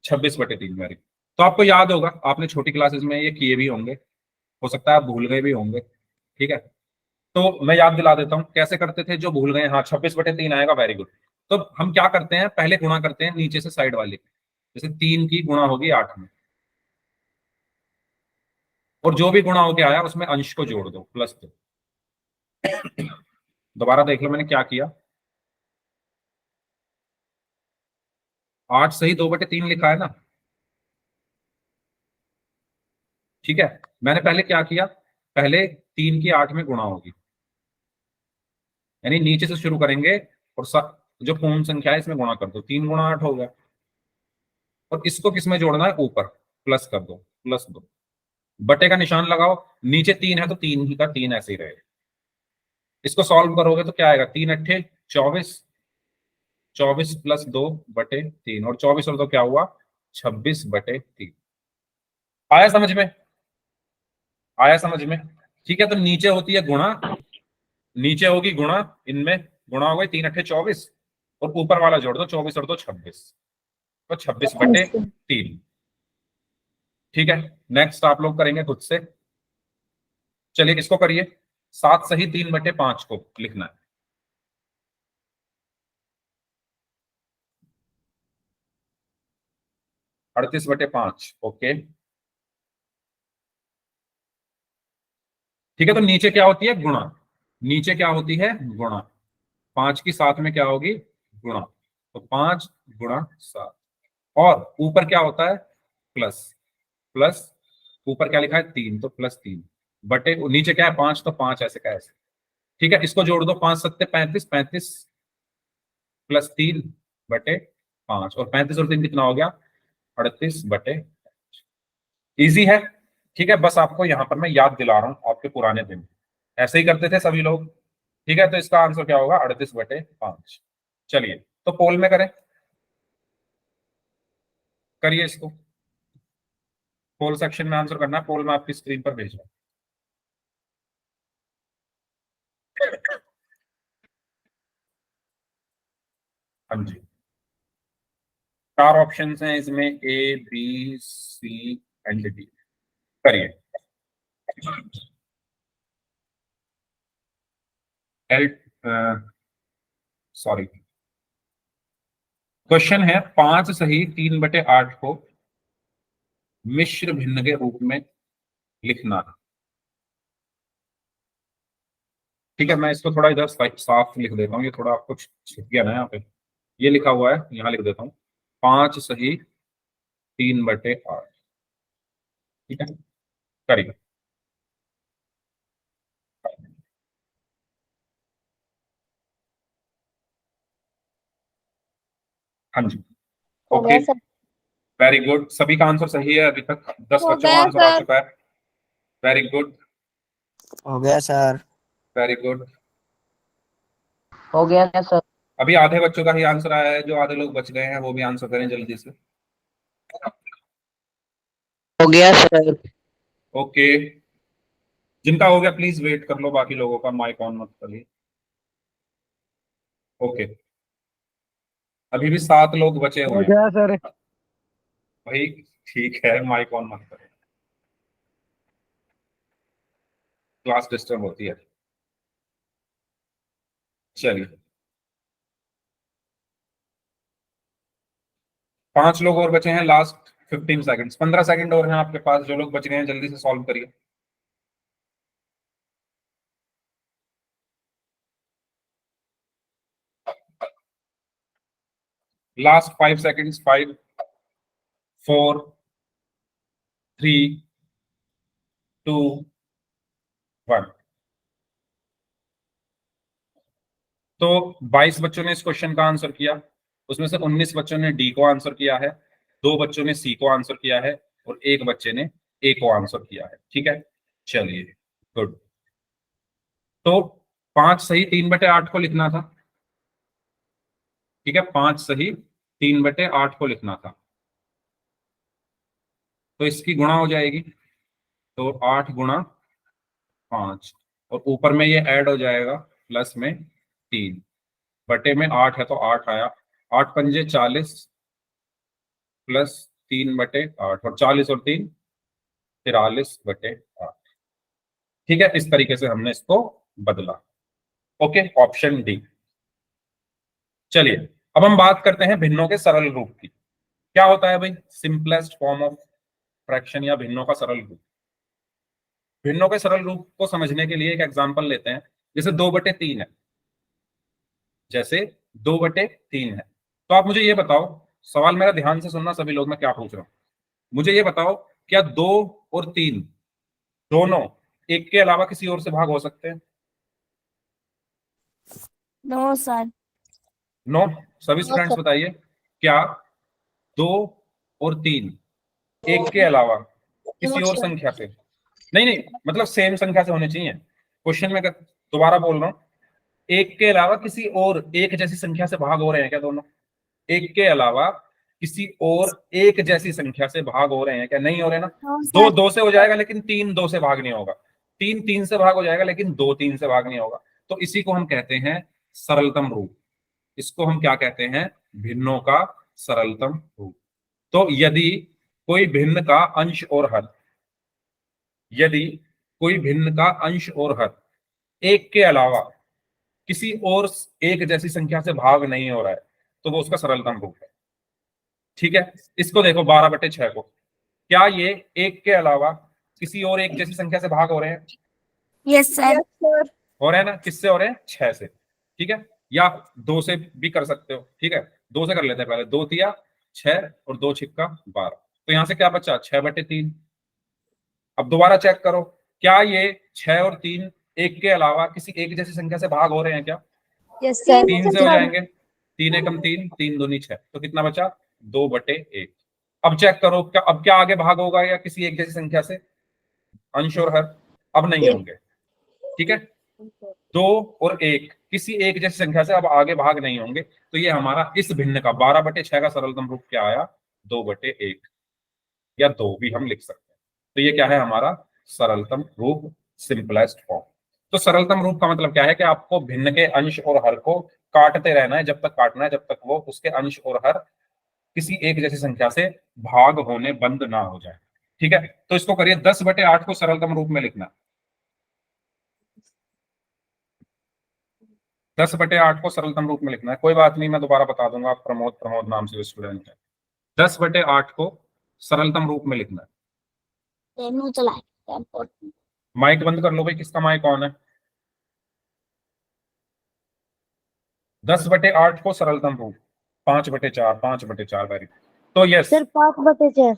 26/3 वेरी। तो आपको याद होगा, आपने छोटी क्लासेस में ये किए भी होंगे, हो सकता है आप भूल गए भी होंगे। ठीक है, तो मैं याद दिला देता हूं कैसे करते थे। जो भूल गए, हाँ 26/3 आएगा, वेरी गुड। तो हम क्या करते हैं, पहले गुणा करते हैं नीचे से साइड वाली। जैसे 3 की गुणा होगी 8 में, और जो भी गुणा होके आया उसमें अंश को जोड़ दो, +2। दोबारा देख लो मैंने क्या किया। 8 सही 2/3 लिखा है ना। ठीक है, मैंने पहले क्या किया, पहले 3 की 8 में गुणा होगी, यानी नीचे से शुरू करेंगे और जो पूर्ण संख्या है इसमें गुणा कर दो। 3 गुणा 8 हो गया, और इसको किसमें जोड़ना है? ऊपर, प्लस कर दो, +2। बटे का निशान लगाओ, नीचे 3 है तो 3 ही का 3 ऐसे ही रहेगा। इसको सॉल्व करोगे तो क्या आएगा? 3 अट्ठे 24, 24 + 2/3, और 24 और 2 क्या हुआ? 26/3। आया समझ में? आया समझ में? ठीक है, तो नीचे होती है गुणा, नीचे होगी गुणा, इनमें गुणा हो गई 3 अट्ठे 24, और ऊपर वाला जोड़ दो 24 और 2 26, तो 26/3। ठीक है, नेक्स्ट आप लोग करेंगे खुद से। चलिए इसको करिए। 7 सही 3/5 को लिखना है। अड़तीस बटे 5, ओके। ठीक है, तो नीचे क्या होती है? गुणा। नीचे क्या होती है? गुणा। 5 की 7 में क्या होगी? गुणा। तो 5 × 7, और ऊपर क्या होता है? प्लस। प्लस ऊपर क्या लिखा है? 3, तो +3 बटे, नीचे क्या है? 5, तो 5 ऐसे का ऐसे। ठीक है, इसको जोड़ दो, 5 7 35, 35 +3/5, और 35 और 3 कितना हो गया? 38/5। इजी है। ठीक है, बस आपको यहां पर मैं याद दिला रहा हूं आपके पुराने दिन, ऐसे ही करते थे सभी लोग। ठीक है, तो इसका आंसर क्या होगा? 38/5। चलिए, तो पोल में करें, करिए इसको। पोल सेक्शन में आंसर करना है, पोल में आपकी स्क्रीन पर भेज रहा हूं। हाँ जी, 4 ऑप्शंस हैं इसमें, A B C and D। करिए। एल सॉरी, क्वेश्चन है 5 सही 3/8 को मिश्र भिन्न के रूप में लिखना है। ठीक है, मैं इसको थोड़ा इधर साफ लिख देता हूँ, ये थोड़ा आपको छिप गया ना यहाँ पे। ये लिखा हुआ है, यहाँ लिख देता हूँ, 5 सही 3/8। ठीक है, करिए। हाँ जी, हो ओके, गया सर। Very good. सभी का आंसर सही है। अभी तक 10 हो बच्चों का गया आंसर आ सर। चुका है। वेरी गुड, हो गया सर। Very good. हो गया सर। अभी आधे बच्चों का ही आंसर आया है, जो आधे लोग बच गए हैं वो भी आंसर करें जल्दी से। हो गया सर। ओके, जिनका हो गया प्लीज वेट कर लो, बाकी लोगों का माइक ऑन मत करिए। ओके, अभी भी 7 लोग बचे हुए हैं गया सर। भाई। ठीक है, माइक ऑन मत करो, क्लास डिस्टर्ब होती है। चलिए, 5 लोग और बचे हैं, लास्ट 15 सेकंड्स, 15 सेकंड और हैं आपके पास। जो लोग बच गए हैं जल्दी से सॉल्व करिए। Last 5 seconds, 5 4 3 2 1। तो 22 बच्चों ने इस क्वेश्चन का आंसर किया, उसमें से 19 बच्चों ने डी को आंसर किया है, 2 बच्चों ने सी को आंसर किया है और 1 बच्चे ने ए को आंसर किया है। ठीक है, चलिए, गुड। तो 5 सही 3/8 को लिखना था। ठीक है, 5 सही 3/8 को लिखना था, तो इसकी गुणा हो जाएगी, तो 8 गुणा 5, और ऊपर में ये ऐड हो जाएगा प्लस में 3, बटे में 8 है तो 8 आया, 8 पंजे 40 प्लस 3/8, और 40 और 3 43/8। ठीक है, इस तरीके से हमने इसको बदला। Okay, option D. चलिए, अब हम बात करते हैं भिन्नों के सरल रूप की। क्या होता है भाई सिंपलेस्ट फॉर्म ऑफ फ्रैक्शन या भिन्नों का सरल रूप? भिन्नों के सरल रूप को समझने के लिए एक एग्जांपल लेते हैं, जैसे 2/3 है। जैसे 2/3 है, तो आप मुझे ये बताओ, सवाल मेरा ध्यान से सुनना सभी लोग, मैं क्या पूछ रहा हूं। मुझे ये बताओ, क्या 2 और 3 दोनों एक के अलावा किसी और से भाग हो सकते हैं? No sir. नो। सभी स्टूडेंट्स बताइए, क्या 2 और 3 एक के अलावा किसी और संख्या से, नहीं नहीं मतलब सेम संख्या से होने चाहिए। क्वेश्चन में दोबारा बोल रहा हूं, एक के अलावा किसी और एक जैसी संख्या से भाग हो रहे हैं क्या दोनों? एक के अलावा किसी और एक जैसी संख्या से भाग हो रहे हैं क्या? नहीं हो रहे ना। 2 2 से हो जाएगा लेकिन 3 2 से भाग नहीं होगा, 3 3 से भाग हो जाएगा लेकिन 2 3 से भाग नहीं होगा। तो इसी को हम कहते हैं सरलतम रूप। इसको हम क्या कहते हैं? भिन्नों का सरलतम रूप। तो यदि कोई भिन्न का अंश और हर, यदि कोई भिन्न का अंश और हर एक के अलावा किसी और एक जैसी संख्या से भाग नहीं हो रहा है, तो वो उसका सरलतम रूप है। ठीक है, इसको देखो 12/6 को, क्या ये एक के अलावा किसी और एक जैसी संख्या से भाग हो रहे हैं? Yes sir. हो रहे हैं ना। किससे हो रहे हैं? 6 से। ठीक है, या 2 से भी कर सकते हो। ठीक है, 2 से कर लेते हैं पहले, 2 तिया 6 और 2 छिक्का 12, तो यहां से क्या बचा? 6/3। अब दोबारा चेक करो, क्या ये 6 और 3 एक के अलावा किसी एक जैसी संख्या से भाग हो रहे हैं क्या? Yes sir. 3 से हो जाएंगे, 3 एकम 3, 3 दूनी 6, तो कितना बचा? 2/1। अब चेक करो, क्या अब क्या आगे भाग होगा या किसी एक जैसी संख्या से? अंश और हर अब नहीं होंगे। ठीक है, 2 और 1 किसी एक जैसी संख्या से अब आगे भाग नहीं होंगे, तो ये हमारा इस भिन्न का 12/6 का सरलतम रूप क्या आया? 2/1, या 2 भी हम लिख सकते हैं। तो ये क्या है? हमारा सरलतम रूप, सिंपलेस्ट फॉर्म। तो सरलतम रूप का मतलब क्या है कि आपको भिन्न के अंश और हर को काटते रहना है, जब तक काटना है जब तक वो उसके अंश और हर किसी एक जैसी संख्या से भाग होने बंद ना हो जाए। ठीक है, तो इसको करिए, 10/8 को सरलतम रूप में लिखना। 10/8 को सरलतम रूप में लिखना है। कोई बात नहीं, मैं दोबारा बता दूंगा, आप प्रमोद प्रमोद नाम से स्टूडेंट है। 10/8 को सरलतम रूप में लिखना है। माइक बंद कर लो भाई, किसका माइक ऑन है? 10/8 को सरलतम रूप 5/4, 5/4। वेरी, तो यस सर 5/4।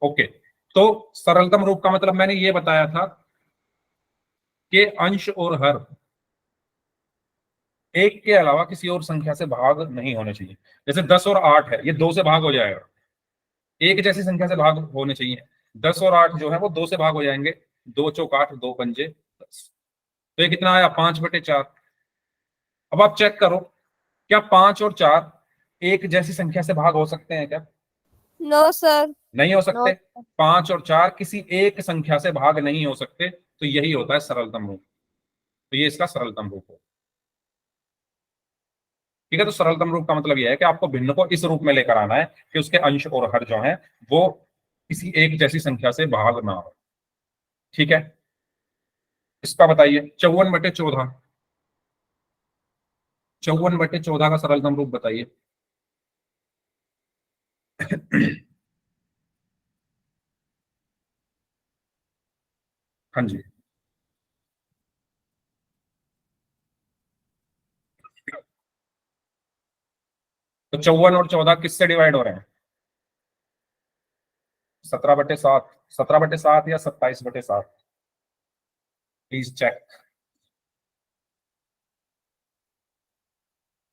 ओके। तो सरलतम रूप का मतलब मैंने ये बताया था कि अंश और हर एक के अलावा किसी और संख्या से भाग नहीं होने चाहिए। जैसे 10 और 8 है, ये 2 से भाग हो जाएगा, एक जैसी संख्या से भाग होने चाहिए। 10 और 8 जो है वो 2 से भाग हो जाएंगे, 2 चौक 8, 2 पंजे 10, तो ये कितना आया? 5/4। अब आप चेक करो, क्या 5 और 4 एक जैसी संख्या से भाग हो सकते हैं क्या? No sir. नहीं हो सकते। 5 और 4 किसी एक संख्या से भाग नहीं हो सकते, तो यही होता है सरलतम रूप। तो ये इसका सरलतम रूप हो। ठीक है। तो सरलतम रूप का मतलब यह है कि आपको भिन्न को इस रूप में लेकर आना है कि उसके अंश और हर जो है वो किसी एक जैसी संख्या से भाग ना हो। ठीक है, इसका बताइए 54/14। 54/14 का सरलतम रूप बताइए। हाँ जी, तो 54 और 14 किससे डिवाइड हो रहे हैं? 17/7, 17/7 या 27/7? Please check.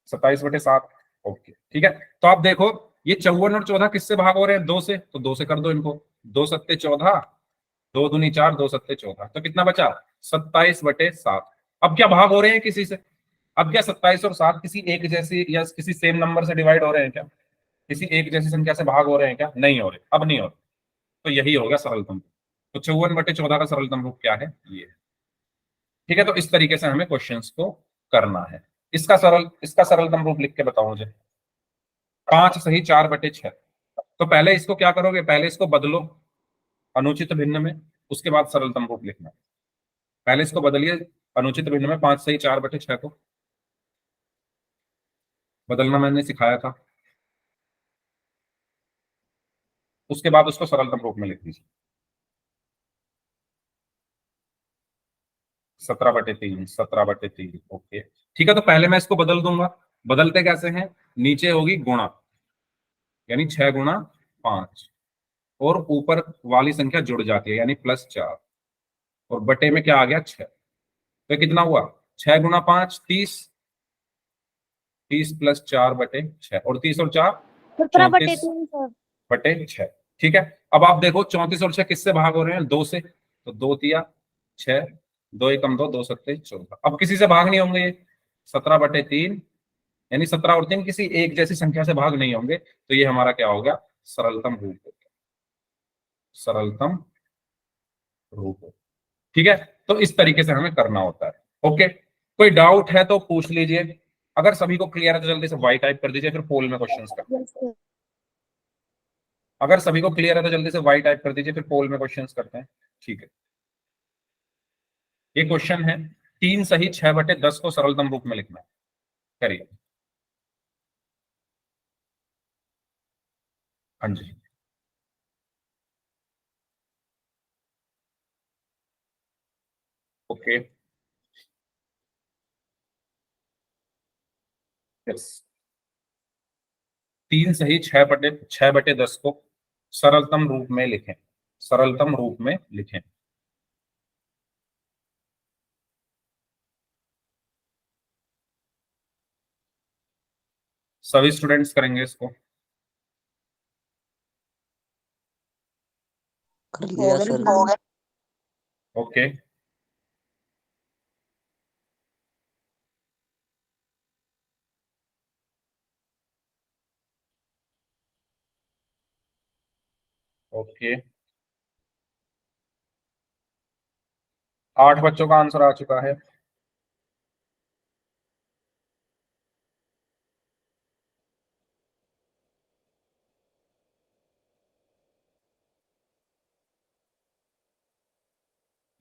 27/7। ओके, ठीक है। तो आप देखो ये 54 और 14 किससे भाग हो रहे हैं? 2 से, तो 2 से कर दो इनको। 2 सत्ते 14, 2 दूनी 4, 2 सत्ते 14, तो कितना बचा? 27/7। अब क्या भाग हो रहे हैं किसी से? अब क्या 27 और 7 किसी एक जैसी या किसी सेम नंबर से डिवाइड हो रहे हैं क्या? किसी एक जैसी संख्या से भाग हो रहे हैं क्या? नहीं हो रहे, अब नहीं हो रहे। तो यही हो गया सरलतम रूप। तो 54/14 का सरलतम रूप क्या है? ये है। ठीक है, तो इस तरीके से हमें क्वेश्चंस को करना है। इसका सरलतम रूप लिख के बताओ मुझे। 5 सही 4/6। तो पहले इसको क्या करोगे? पहले इसको बदलो अनुचित भिन्न में, उसके बाद सरलतम रूप लिखना। पहले इसको बदलिए अनुचित भिन्न में, 5 सही 4/6 को बदलना मैंने सिखाया था। उसके बाद उसको सरलतम रूप में लिख दीजिए। 17/3, 17/3। ओके, ठीक है। तो पहले मैं इसको बदल दूंगा। बदलते कैसे हैं? नीचे होगी गुणा, यानी 6 × 5, और ऊपर वाली संख्या जुड़ जाती है यानी +4, और बटे में क्या आ गया? 6। तो कितना हुआ? 6 × 5 30, 30 + 4/6, और 30 और 4 34 सर। बटे 6। ठीक है, अब आप देखो 34 और 6 किससे भाग हो रहे हैं? 2 से, तो 2 × 3 = 6, 2 × 1 = 2, 2 सत्ते 14। अब किसी से भाग नहीं होंगे ये, 17/3, यानी 17 और 3 किसी एक जैसी संख्या से भाग नहीं होंगे। तो ये हमारा क्या हो गया? सरलतम रूप हो गया। सरलतम रूप। ठीक है, तो इस तरीके से हमें करना होता है। ओके, कोई डाउट है तो पूछ लीजिए। अगर सभी को क्लियर है तो जल्दी से वाई टाइप कर दीजिए, फिर पोल में क्वेश्चंस करते हैं। Yes sir. अगर सभी को क्लियर है तो जल्दी से वाई टाइप कर दीजिए, फिर पोल में क्वेश्चंस करते हैं। ठीक है, ये क्वेश्चन है 3 सही 6/10 को सरलतम रूप में लिखना है। करिए। हाँ जी, ओके, यस। 3 सही 6/10 को सरलतम रूप में लिखें। सरलतम रूप में लिखें। सभी स्टूडेंट्स करेंगे इसको। कर लिया सर। Okay, okay. 8 बच्चों का आंसर आ चुका है।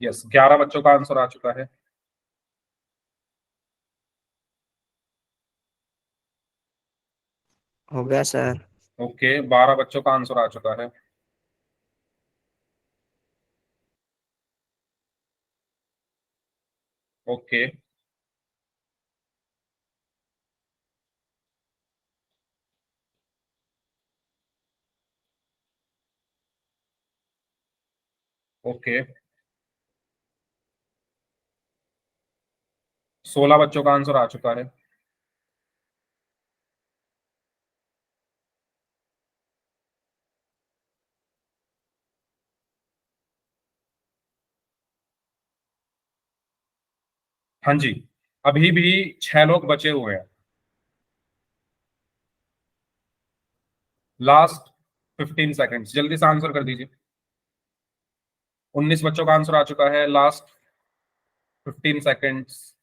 यस, 11 बच्चों का आंसर आ चुका है। हो गया सर। ओके, 12 बच्चों का आंसर आ चुका है। Okay, okay. 16 बच्चों का आंसर आ चुका है। हाँ जी, अभी भी 6 लोग बचे हुए हैं। लास्ट 15 सेकंड्स, जल्दी से आंसर कर दीजिए। 19 बच्चों का आंसर आ चुका है। Last 15 seconds.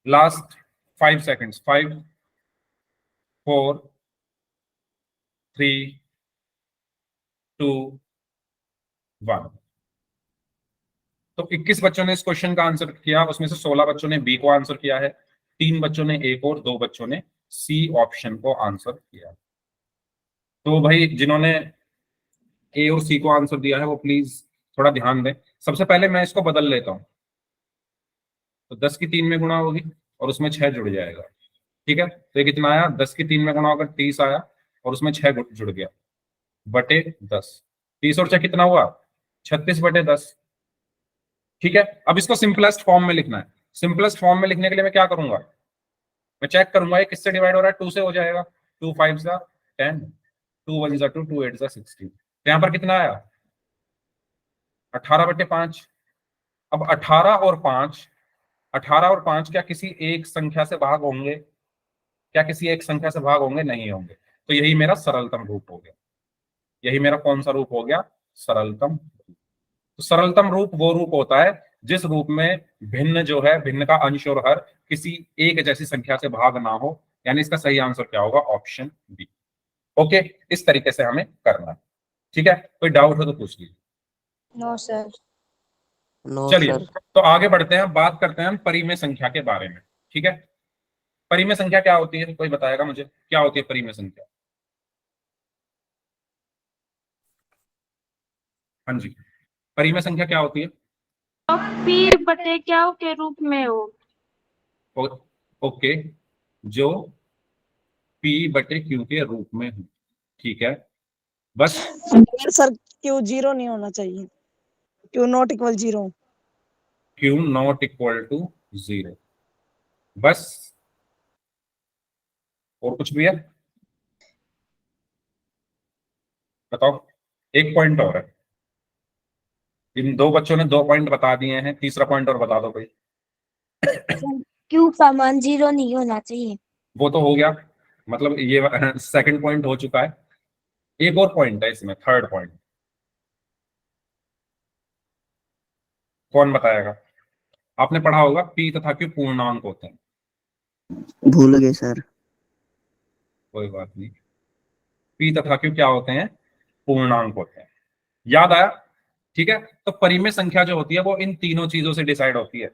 Last 5 seconds, 5 4 3 2 1। तो 21 बच्चों ने इस क्वेश्चन का आंसर किया, उसमें से 16 बच्चों ने बी को आंसर किया है, 3 बच्चों ने ए को और 2 बच्चों ने सी ऑप्शन को आंसर किया। तो भाई जिन्होंने ए और सी को आंसर दिया है वो प्लीज थोड़ा ध्यान दें। सबसे पहले मैं इसको बदल लेता हूं, तो 10 की 3 में गुणा होगी और उसमें 6 जुड़ जाएगा। ठीक है, तो ये कितना आया, 10 की 3 में गुणा होकर 30 आया और उसमें 6 जुड़ गया बटे 10। 30 और 6 कितना हुआ, 36 बटे 10। ठीक है, अब इसको सिंपलेस्ट फॉर्म में लिखना है। सिंपलेस्ट फॉर्म में लिखने के लिए मैं क्या करूंगा, मैं चेक करूंगा ये किससे डिवाइड हो रहा है, 2 से हो जाएगा। 2 5 जा 10, 2 1 जा 2, 2 8 जा 16। तो यहाँ पर कितना आया, 18 बटे 5। अब 18 और 5, 18 और 5 क्या किसी एक संख्या से भाग होंगे, क्या किसी एक संख्या से भाग होंगे, नहीं होंगे। तो यही मेरा सरलतम रूप हो गया। यही मेरा कौन सा रूप हो गया, सरलतम रूप। तो सरलतम रूप वो रूप होता है जिस रूप में भिन्न जो है, भिन्न का अंश और हर किसी एक जैसी संख्या से भाग ना हो। यानी इसका सही आंसर क्या होगा, ऑप्शन बी। ओके, इस तरीके से हमें करना है। ठीक है, कोई डाउट हो तो पूछ लीजिए। No sir. नो चलिए सर। तो आगे बढ़ते हैं, बात करते हैं हम परिमेय संख्या के बारे में। ठीक है, परिमेय संख्या क्या होती है, कोई बताएगा मुझे क्या होती है परिमेय संख्या? हाँ जी, परिमेय संख्या क्या होती है? पी बटे क्या के रूप में हो। ओके, जो पी बटे क्यू के रूप में हो। ठीक है, बस सर क्यू 0 नहीं होना चाहिए, Q not equal 0। Q not equal to 0, बस। और कुछ भी है बताओ, एक पॉइंट और है। इन 2 बच्चों ने 2 पॉइंट बता दिए हैं, तीसरा पॉइंट और बता दो भाई। क्यू का मान 0 नहीं होना चाहिए। वो तो हो गया, मतलब ये सेकंड पॉइंट हो चुका है। एक और पॉइंट है इसमें, थर्ड पॉइंट, कौन बताएगा? आपने पढ़ा होगा पी तथा क्यू पूर्णांक होते हैं। भूल गए सर। कोई बात नहीं, पी तथा क्यू क्या होते हैं, पूर्णांक होते हैं। याद आया? ठीक है, तो परिमेय संख्या जो होती है वो इन तीनों चीजों से डिसाइड होती है।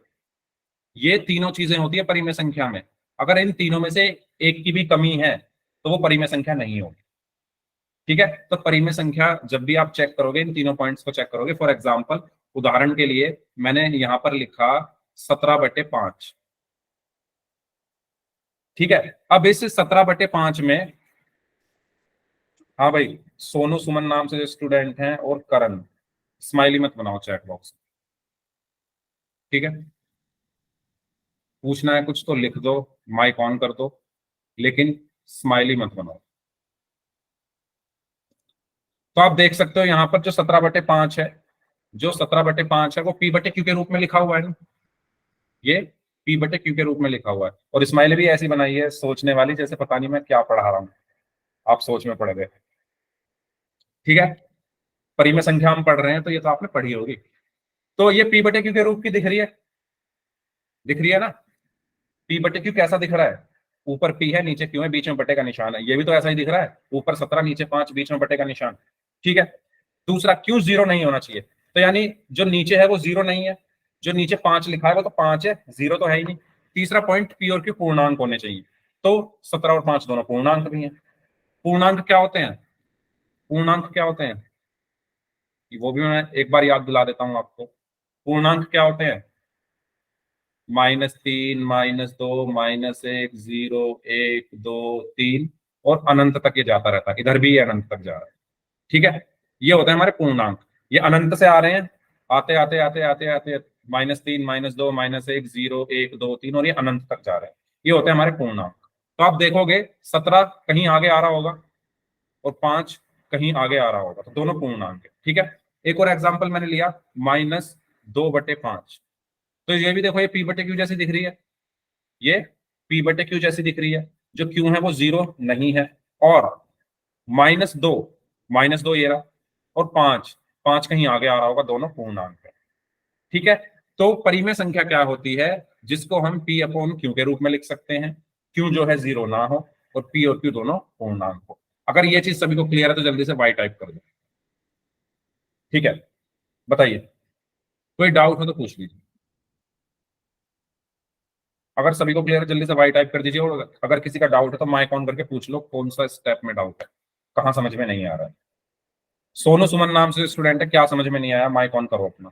ये तीनों चीजें होती है परिमेय संख्या में। अगर इन तीनों में से एक की भी कमी है तो वो परिमेय संख्या नहीं होगी। ठीक है, तो परिमेय संख्या जब भी आप चेक करोगे, इन तीनों पॉइंट्स को चेक करोगे। फॉर एग्जाम्पल, उदाहरण के लिए मैंने यहां पर लिखा 17 बटे 5। ठीक है, अब इस 17 बटे 5 में, हाँ भाई, सोनू सुमन नाम से जो स्टूडेंट हैं और करण, स्माइली मत बनाओ चैट बॉक्स। ठीक है, पूछना है कुछ तो लिख दो, माइक ऑन कर दो, लेकिन स्माइली मत बनाओ। तो आप देख सकते हो यहां पर जो 17 बटे 5 है, जो 17 बटे 5 है वो पी बटे क्यू के रूप में लिखा हुआ है ना, ये पी बटे क्यू के रूप में लिखा हुआ है। और स्माइली भी ऐसी बनाई है सोचने वाली, जैसे पता नहीं मैं क्या पढ़ा रहा हूं, आप सोच में पड़ गए। ठीक है, परिमेय संख्या हम पढ़ रहे हैं तो ये तो आपने पढ़ी होगी। तो ये पी बटे क्यू के रूप की दिख रही है, दिख रही है ना? पी बटे क्यू कैसा दिख रहा है, ऊपर पी है, नीचे क्यू है, बीच में बटे का निशान है। ये भी तो ऐसा ही दिख रहा है, ऊपर 17 नीचे 5, बीच में बटे का निशान। ठीक है, दूसरा क्यू 0 नहीं होना चाहिए, तो यानी जो नीचे है वो 0 नहीं है, जो नीचे 5 लिखा है वो तो 5 है, 0 तो है ही नहीं। तीसरा पॉइंट, पी और क्यू पूर्णांक होने चाहिए, तो 17 और 5 दोनों पूर्णांक भी हैं। पूर्णांक क्या होते हैं, पूर्णांक क्या होते हैं, वो भी मैं एक बार याद दिला देता हूं आपको। पूर्णांक क्या होते हैं, -3, -2, -1, 0, 1, 2, 3 और अनंत तक ये जाता रहता है। इधर भी ये अनंत तक जा रहा है। ठीक है, ये होते हैं हमारे पूर्णांक। ये अनंत से आ रहे हैं, आते आते आते आते आते -3, -2, -1, 0, 1, 2, 3 और ये अनंत तक जा रहे हैं। ये होते हैं हमारे पूर्णांक। तो आप देखोगे 17 कहीं आगे आ रहा होगा और 5 कहीं आगे आ रहा होगा, तो दोनों पूर्णांक है। ठीक है, एक और एग्जाम्पल मैंने लिया, -2 बटे 5। तो ये भी देखो, ये पी बटे क्यू जैसी दिख रही है, ये पी बटे क्यू जैसी दिख रही है। जो क्यू है वो 0 नहीं है, और -2 ये रहा, और 5 कहीं आगे आ रहा होगा, दोनों पूर्णांक है। ठीक है, तो परिमेय संख्या क्या होती है, जिसको हम P अपॉन Q के रूप में लिख सकते हैं। Q जो है जीरो ना हो और P और Q दोनों पूर्णांक हो। अगर ये चीज सभी को क्लियर है तो जल्दी से Y टाइप कर दो। ठीक है, बताइए, कोई डाउट हो तो पूछ लीजिए। अगर सभी को क्लियर है जल्दी से Y टाइप कर दीजिए, और अगर किसी का डाउट है तो माइक ऑन करके पूछ लो कौन सा स्टेप में डाउट है, कहाँ समझ में नहीं आ रहा है। सोनू सुमन नाम से स्टूडेंट है, क्या समझ में नहीं आया, माइक ऑन करो अपना।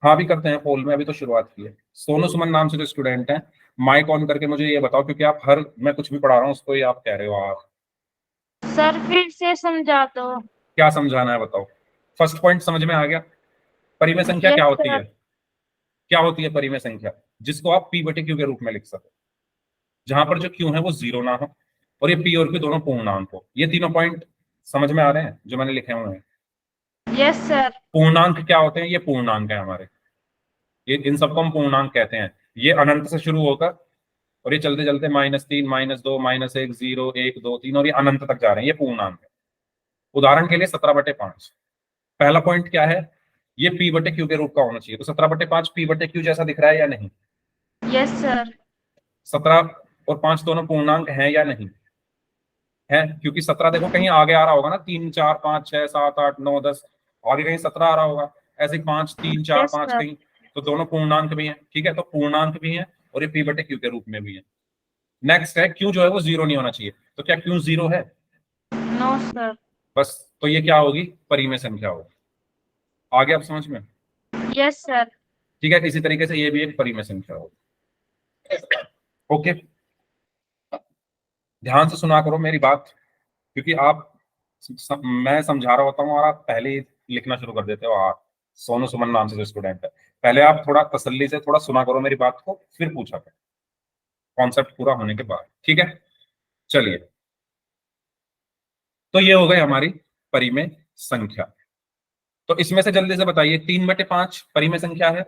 हाँ भी करते हैं पोल में, अभी तो शुरुआत की है। सोनू सुमन नाम से जो स्टूडेंट है, माइक ऑन करके मुझे ये बताओ, क्योंकि आप हर मैं कुछ भी पढ़ा रहा हूँ उसको ही आप कह रहे हो। आप सर फिर से समझा दो। क्या समझाना है बताओ। फर्स्ट पॉइंट समझ में आ गया। परिमेय संख्या क्या Yes, होती sir. है? क्या होती है परिमेय संख्या? जिसको आप P बटे Q के रूप में लिख सको, जहां पर जो Q है वो जीरो ना हो और ये P और Q दोनों पूर्णांक हो। ये तीनों पॉइंट समझ में आ रहे हैं जो मैंने लिखे हुए हैं? Yes sir. पूर्णांक क्या होते हैं? ये पूर्णांक है हमारे, ये इन सबको हम पूर्णांक कहते हैं। ये अनंत से शुरू होकर और ये चलते चलते -3, -2, -1, 0, 1, 2, 3 और ये अनंत तक जा रहे हैं, ये पूर्णांक है। उदाहरण के लिए 17/5। पहला पॉइंट क्या है? ये P बटे Q के रूप का होना चाहिए। तो 17/5 P बटे Q जैसा दिख रहा है या नहीं? Yes sir. 17 और 5 दोनों पूर्णांक हैं या नहीं है? क्योंकि 17 देखो कहीं आगे आ रहा होगा ना, 3, 4, 5, 6, 7, 8, 9, 10, आगे कहीं 17 आ रहा होगा। ऐसे ही 5, 3, 4, Yes, 5 sir. कहीं, तो दोनों पूर्णांक भी हैं। ठीक है, तो पूर्णांक भी हैं और ये P बटे Q के रूप में भी है। नेक्स्ट है Q जो है वो जीरो नहीं होना चाहिए। तो क्या Q जीरो है? No sir. बस, तो ये क्या होगी? परिमेय संख्या होगी। आगे आप समझ में? Yes sir. ठीक है, इसी तरीके से ये भी एक परिमेय संख्या होगी। ओके, ध्यान से सुना करो मेरी बात, क्योंकि आप मैं समझा रहा होता हूँ और आप पहले ही लिखना शुरू कर देते हो। आप सोनू सुमन नाम से जो स्टूडेंट है, पहले आप थोड़ा तसल्ली से थोड़ा सुना करो मेरी बात को, फिर पूछा करो कॉन्सेप्ट पूरा होने के बाद। ठीक है, चलिए, तो ये हो गई हमारी परिमेय संख्या। तो इसमें से जल्दी से बताइए, 3/5 परिमेय संख्या है।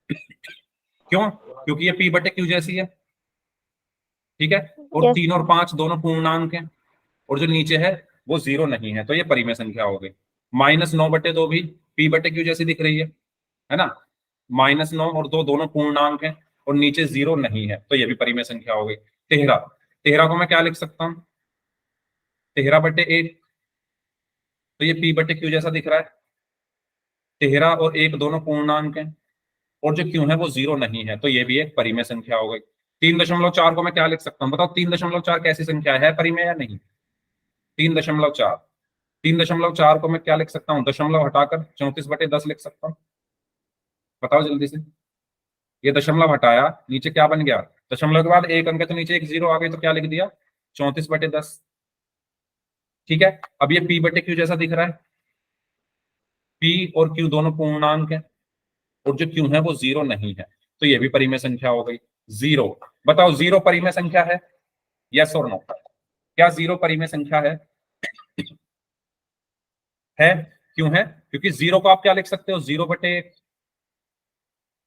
क्यों? क्योंकि ये P बटे Q जैसी है। ठीक है, और Yes. 3 और 5 दोनों पूर्णांक हैं और जो नीचे है वो जीरो नहीं है, तो ये परिमेय संख्या हो गई। -9/2 भी P बटे Q जैसी दिख रही है ना? -9 और 2 दोनों पूर्णांक हैं और नीचे जीरो नहीं है, तो ये भी परिमेय संख्या हो गई। 13 को मैं क्या लिख सकता हूँ? 13/1, तो ये P बटे Q जैसा दिख रहा है। 13 और 1 दोनों पूर्णांक हैं और जो Q है वो जीरो नहीं है, तो ये भी एक परिमेय संख्या हो गई। 3.4 को मैं क्या लिख सकता हूँ बताओ? 3.4 कैसी संख्या है? परिमेय या नहीं? 3.4, 3.4 को मैं क्या लिख सकता हूँ? दशमलव हटाकर 34/10 लिख सकता हूँ। बताओ जल्दी से। ये दशमलव हटाया, नीचे क्या बन गया? दशमलव के बाद एक अंक है तो नीचे एक जीरो आ गई, तो क्या लिख दिया? 34/10। ठीक है, अब ये P बटे Q जैसा दिख रहा है। P और Q दोनों पूर्णांक है और जो Q है वो जीरो नहीं है, तो ये भी परिमेय संख्या हो गई। जीरो, बताओ जीरो परिमेय संख्या है? यस और नो? क्या जीरो परिमेय संख्या है? है। क्यों है? क्योंकि जीरो को आप क्या लिख सकते हो? 0/1।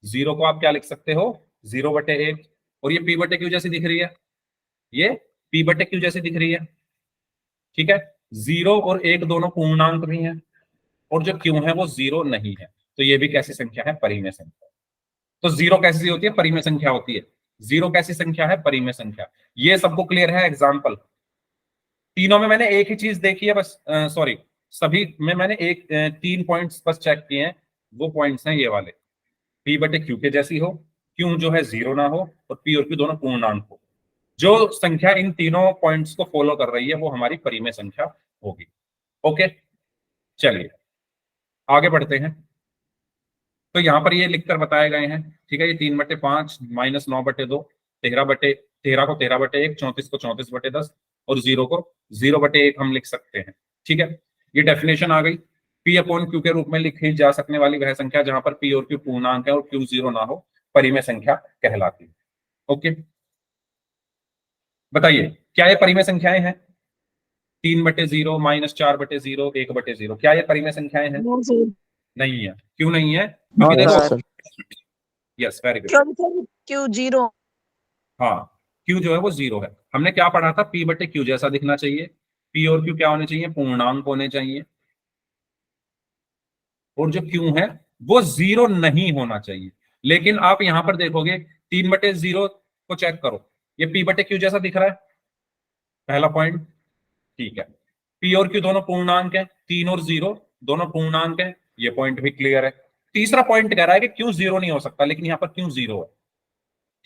जीरो को आप क्या लिख सकते हो? 0/1। और ये P बटे Q जैसी दिख रही है, ये P बटे Q जैसी दिख रही है। ठीक है, 0 और 1 दोनों पूर्णांक भी हैं और जो Q है वो जीरो नहीं है, तो ये भी कैसी संख्या है? परिमेय संख्या। तो जीरो कैसी होती है? परिमेय संख्या होती है। जीरो कैसी संख्या है? परिमेय संख्या। ये सबको क्लियर है? एग्जाम्पल तीनों में मैंने एक ही चीज देखी है बस, सॉरी, सभी में मैंने एक 3 पॉइंट्स बस चेक किए हैं। वो पॉइंट्स हैं ये वाले, P बटे Q के जैसी हो, Q जो है जीरो ना हो और P और Q दोनों पूर्णांक हो। जो संख्या इन तीनों पॉइंट्स को फॉलो कर रही है वो हमारी परिमेय संख्या होगी। ओके, चलिए आगे बढ़ते हैं। तो यहाँ पर ये लिखकर बताए गए हैं। ठीक है, ये 3/5 -9/2, 13 को 13/1, 34 को 34/10 और 0 को 0/1 हम लिख सकते हैं। ठीक है, ये डेफिनेशन आ गई। P अपॉन Q के रूप में लिखी जा सकने वाली वह संख्या जहां पर P और Q पूर्णांक है और Q जीरो ना हो, परिमेय संख्या कहलाती है। ओके, बताइए क्या ये परिमेय संख्याएं हैं? 3/0, -4/0, 1/0, क्या ये परिमेय संख्याएं हैं? नहीं है। क्यों नहीं है? क्योंकि हाँ देखो, sir. Yes, very good. Q zero. हाँ, Q जो है वो जीरो है। हमने क्या पढ़ा था? P बटे Q जैसा दिखना चाहिए। P और Q क्या होने चाहिए? पूर्णांक होने चाहिए और जो Q है वो जीरो नहीं होना चाहिए। लेकिन आप यहां पर देखोगे 3/0 को चेक करो, ये P/Q जैसा दिख रहा है, पहला पॉइंट। ठीक है, P और Q दोनों पूर्णांक है, 3 और 0 दोनों पूर्णांक है, ये पॉइंट भी क्लियर है। तीसरा पॉइंट कह रहा है कि क्यों 0 नहीं हो सकता, लेकिन यहाँ पर क्यों 0 है।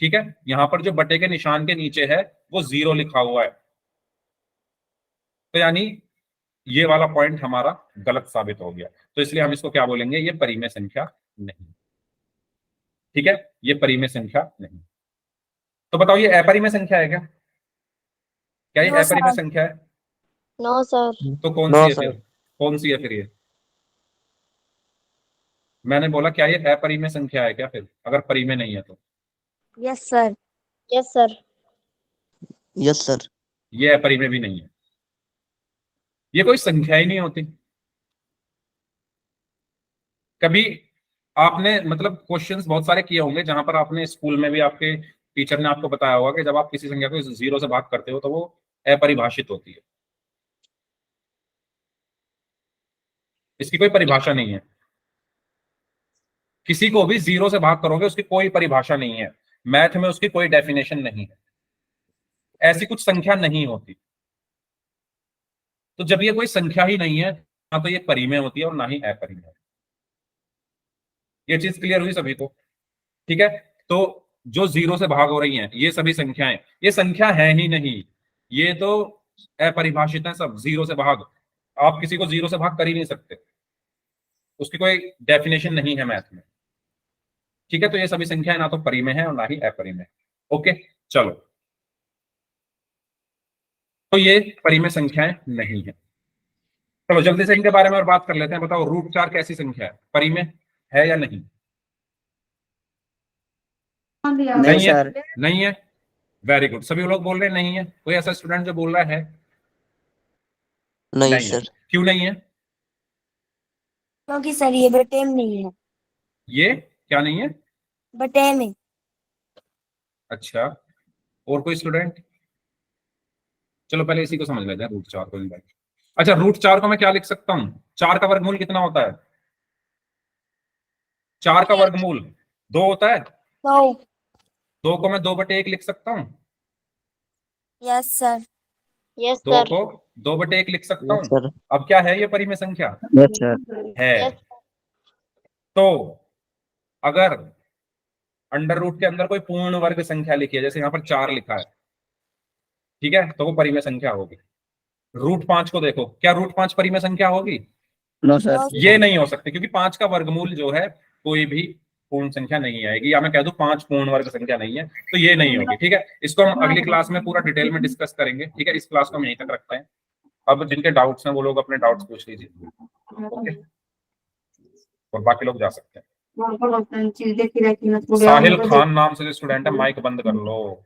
ठीक है, यहां पर जो बटे के निशान के नीचे है वो 0 लिखा हुआ है, तो यानी ये वाला पॉइंट हमारा गलत साबित हो गया, तो इसलिए हम इसको क्या बोलेंगे, ये परिमेय संख्या नहीं। ठीक है, ये परिमेय संख्या नहीं। तो बताओ ये अपरिमेय संख्या है क्या? क्या ये No, अपरिमेय sir. संख्या है? No sir. तो कौन No, सी है sir. फिर? कौन सी है फिर ये? मैंने बोला क्या ये अपरिमेय संख्या है क्या फिर, अगर परिमेय नहीं है तो? Yes sir. Yes sir. Yes sir. ये अपरिमेय भी नहीं है, ये कोई संख्या ही नहीं होती। कभी आपने मतलब क्वेश्चंस बहुत सारे किए होंगे जहां पर आपने स्कूल में भी आपके टीचर ने आपको बताया होगा कि जब आप किसी संख्या को 0 से भाग करते हो तो वो अपरिभाषित होती है, इसकी कोई परिभाषा नहीं है। किसी को भी 0 से भाग करोगे उसकी कोई परिभाषा नहीं है, मैथ में उसकी कोई डेफिनेशन नहीं है, ऐसी कुछ संख्या नहीं होती। तो जब ये कोई संख्या ही नहीं है, ना तो ये परिमेय होती है और ना ही अपरिमेय। ये चीज क्लियर हुई सभी को? ठीक है, तो जो 0 से भाग हो रही हैं ये सभी संख्याएं, ये संख्या है ही नहीं, ये तो अपरिभाषित है सब। 0 से भाग, आप किसी को 0 से भाग कर ही नहीं सकते, उसकी कोई डेफिनेशन नहीं है मैथ में। ठीक है, तो ये सभी संख्याएं ना तो परिमेय है और ना ही अपरिमेय। ओके, चलो, तो ये परिमेय संख्याएं नहीं है। चलो जल्दी से इनके बारे में और बात कर लेते हैं। बताओ √4 कैसी संख्या है, परिमेय है या नहीं? नहीं नहीं है, सर। नहीं है। वेरी गुड, सभी लोग बोल रहे हैं नहीं है। कोई ऐसा स्टूडेंट जो बोल रहा है नहीं है? सर। क्यों नहीं है? क्योंकि सर ये बटे में नहीं है। ये क्या नहीं है? बटे में। अच्छा, और कोई स्टूडेंट? चलो पहले इसी को समझ लेते हैं, √4 को। अच्छा, √4 को मैं क्या लिख सकता हूं? 4 का वर्गमूल कितना होता है? 4 का वर्गमूल 2 होता है। तो 2 को मैं 2/1 लिख सकता हूँ। Yes sir. Yes 2 sir. को 2/1 लिख सकता यस हूँ। सर। अब क्या है ये परिमेय संख्या यस सर। है। यस। तो अगर अंडर रूट के अंदर कोई पूर्ण वर्ग संख्या लिखी है, जैसे यहाँ पर 4 लिखा है, ठीक है, तो वो परिमेय संख्या होगी। √5 को देखो, क्या √5 परिमेय संख्या होगी? No sir. ये नहीं हो सकती, क्योंकि 5 का वर्गमूल जो है कोई भी पूर्ण संख्या नहीं आएगी, या मैं कह दूं 5 पूर्ण वर्ग संख्या नहीं है, तो ये नहीं होगी। ठीक है, इसको हम अगली क्लास में पूरा डिटेल में डिस्कस करेंगे। ठीक है, इस क्लास को हम यहीं तक रखते हैं। अब जिनके डाउट्स हैं वो लोग अपने डाउट्स पूछ लीजिए। ओके, और बाकी लोग जा सकते हैं। साहिल खान नाम से जो स्टूडेंट है, माइक बंद कर लो।